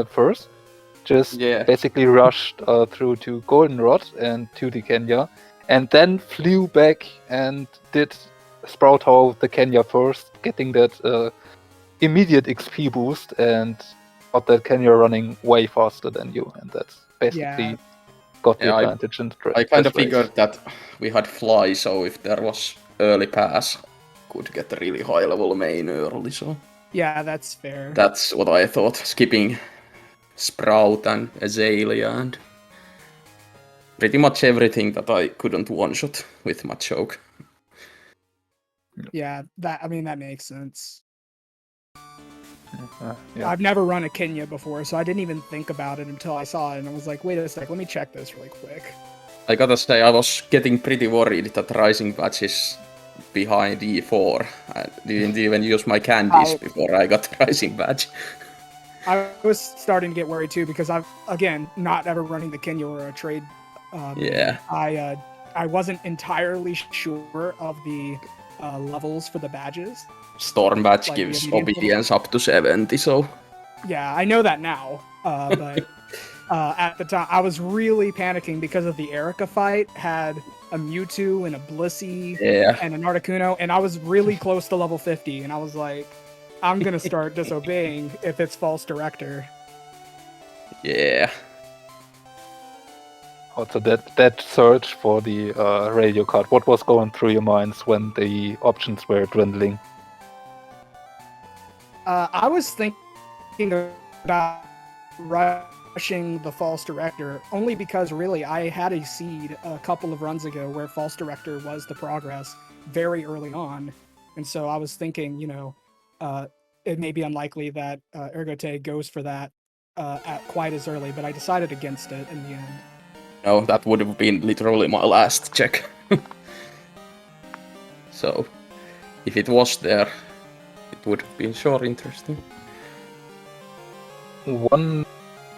first. Just basically rushed through to Goldenrod and to the Kenya, and then flew back and did Sprout Tower with the Kenya first, getting that immediate XP boost, and got that Kenya running way faster than you, and that's basically got the advantage in the I kind of race. figured that we had Fly, so if there was early pass, could get a really high level main early, so... Yeah, that's fair. That's what I thought, skipping Sprout and Azalea and pretty much everything that I couldn't one-shot with Machoke. Yeah, that makes sense. Yeah. I've never run a Kenya before, so I didn't even think about it until I saw it, and I was like, wait a sec, let me check this really quick. I gotta say, I was getting pretty worried that Rising Badge is behind E4. I didn't even use my candies before I got Rising Badge. I was starting to get worried too, because I've, again, not ever running the Kenya or a trade. I wasn't entirely sure of the levels for the badges. Storm Badge Like gives the obedience up to 70, so... Yeah, I know that now, but at the time, I was really panicking because of the Erica fight, had a Mewtwo and a Blissey and an Articuno, and I was really close to level 50, and I was like, I'm gonna start disobeying if it's False Director. Yeah. Also, that search for the radio card, what was going through your minds when the options were dwindling? I was thinking about rushing the False Director, only because really I had a seed a couple of runs ago where False Director was the progress very early on. And so I was thinking, it may be unlikely that Ergotae goes for that at quite as early, but I decided against it in the end. No, that would have been literally my last check. So, if it was there, it would have been sure interesting.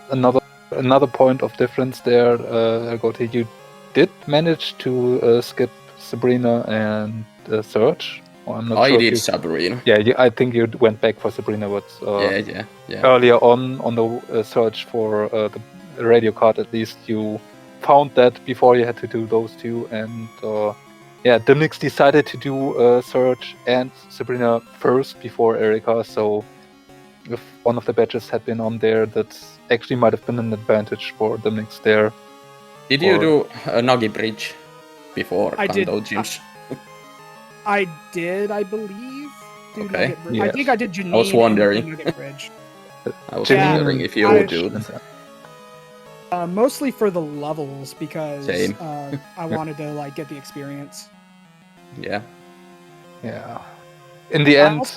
Another point of difference there, Ergotae, you did manage to skip Sabrina and Surge. I'm not I sure did Sabrina. Yeah, I think you went back for Sabrina, but yeah. earlier on the search for the radio card, at least you found that before you had to do those two, and Dymnix decided to do Surge and Sabrina first before Erika, so if one of the badges had been on there, that actually might have been an advantage for Dymnix there. Did you do a Nagi Bridge before Kanto Gyms? I did, I believe. Okay. Yes. I think I did Janine. I was wondering. I was wondering if you would do that. Mostly for the levels, because I wanted to get the experience. Yeah. In the end,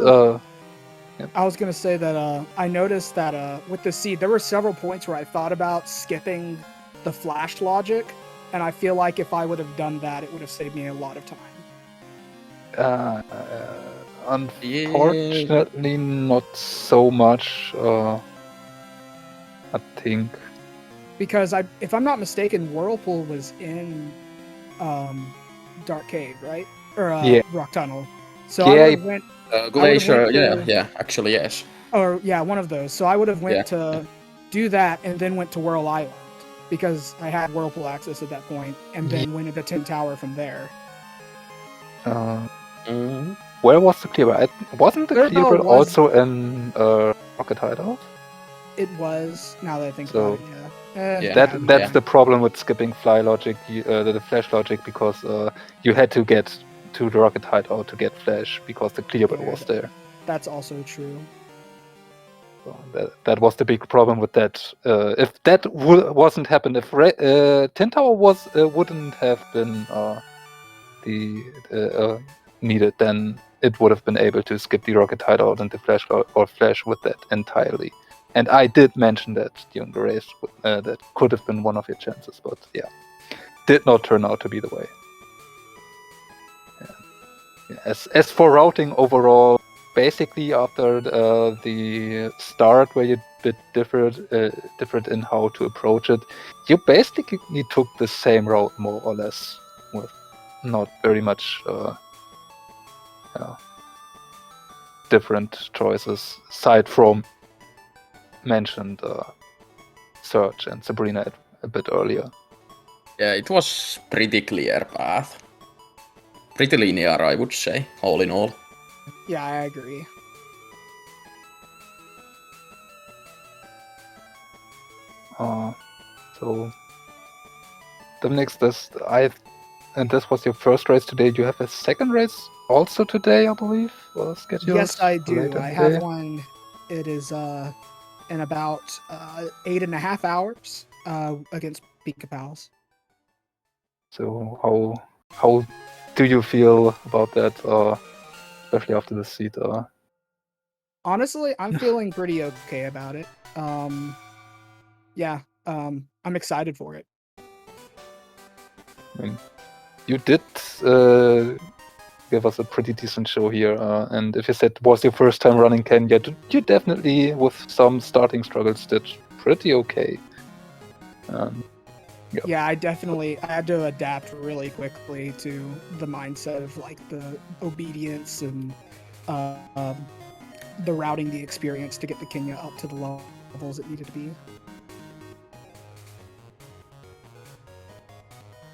I was gonna say that I noticed that with the seed, there were several points where I thought about skipping the flash logic, and I feel like if I would have done that, it would have saved me a lot of time. Unfortunately, not so much. I think because if I'm not mistaken, Whirlpool was in Dark Cave, right? Or Rock Tunnel. So I went Glacier. Actually, yes. Or one of those. So I would have went to do that and then went to Whirl Island, because I had Whirlpool access at that point, and then went into Tin Tower from there. Where was the clear? Wasn't the clear also in Rocket Hideout? It was. Now that I think about it, That's the problem with skipping fly logic, the flash logic, because you had to get to the rocket hideout to get Flash because the clear battle was there. That's also true. So that was the big problem with that. If that wasn't happened, if Tin Tower wouldn't have been needed, then it would have been able to skip the rocket hideout and the Flash or Flash with that entirely. And I did mention that during the race, that could have been one of your chances, but yeah, did not turn out to be the way. Yeah. As for routing overall, basically after the start where you're a bit different in how to approach it, you basically took the same route more or less, with not very much different choices aside from mentioned Surge and Sabrina a bit earlier. Yeah, it was pretty clear path. Pretty linear, I would say, all in all. Yeah, I agree. So Dymnix, this was your first race today. Do you have a second race also today, I believe, scheduled? Yes, I do. later I today? have one. It is in about 8.5 hours against Pika Pals. So how do you feel about that, especially after the seat? Honestly, I'm feeling pretty okay about it. Yeah, I'm excited for it. I mean, you did give us a pretty decent show here, and if you said it was your first time running Kenya, you definitely, with some starting struggles, did pretty okay. Yeah, I had to adapt really quickly to the mindset of like the obedience and the routing, the experience to get the Kenya up to the levels it needed to be.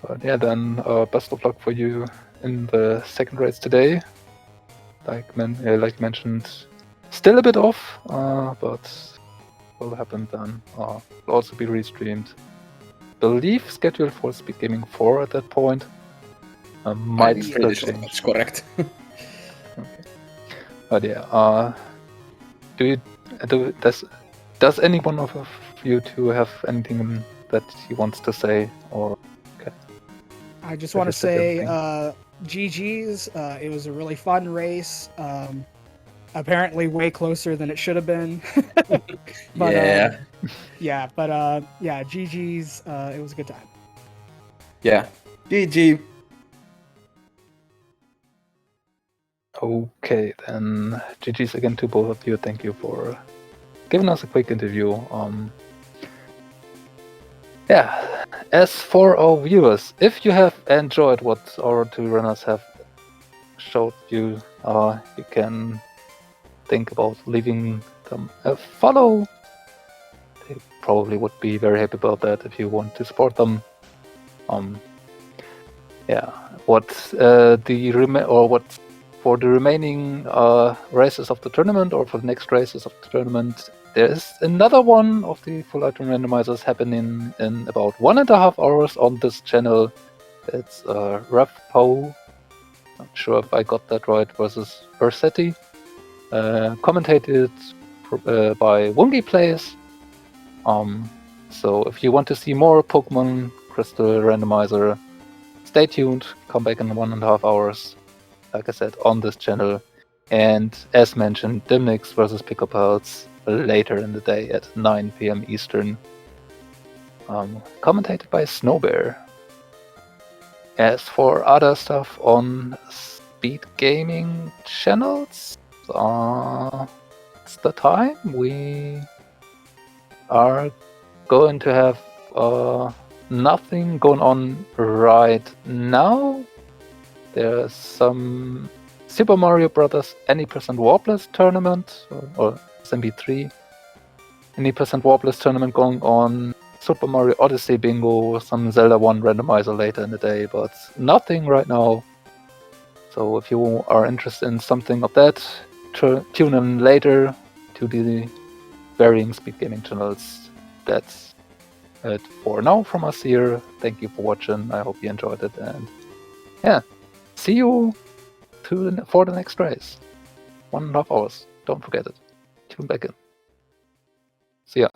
But yeah, then best of luck for you in the second race today. Like mentioned, still a bit off, but will happen then. Will also be restreamed. Believe scheduled for SpeedGaming 4 at that point. Might I'm still pretty sure change. that's correct. Okay. But yeah, does any one of you two have anything that he wants to say, or? Okay. I just want to say GG's. It was a really fun race. Apparently way closer than it should have been. But yeah, GG's. It was a good time. Yeah. GG. Okay, then GG's again to both of you. Thank you for giving us a quick interview. Yeah, as for our viewers, if you have enjoyed what our two runners have showed you, you can think about leaving them a follow. They probably would be very happy about that if you want to support them. Yeah, what for the remaining races of the tournament, or for the next races of the tournament, there is another one of the Full Item Randomizers happening in about 1.5 hours on this channel. It's Rappo, not sure if I got that right, versus Versetti, commentated by Wungi Plays. So if you want to see more Pokemon Crystal Randomizer, stay tuned, come back in 1.5 hours, like I said, on this channel. And as mentioned, Dymnix versus Pickup Pals later in the day at 9 PM Eastern. Commentated by Snowbear. As for other stuff on SpeedGaming channels, it's the time. We are going to have nothing going on right now. There's some Super Mario Brothers Any Percent Warbless tournament, or SMB3 Any Percent Warbless tournament going on. Super Mario Odyssey bingo, some Zelda 1 randomizer later in the day, but nothing right now. So if you are interested in something of that, tune in later to the varying SpeedGaming channels. That's it for now from us here. Thank you for watching. I hope you enjoyed it, and yeah, see you for the next race. 1.5 hours. Don't forget it. Tune back in. See ya.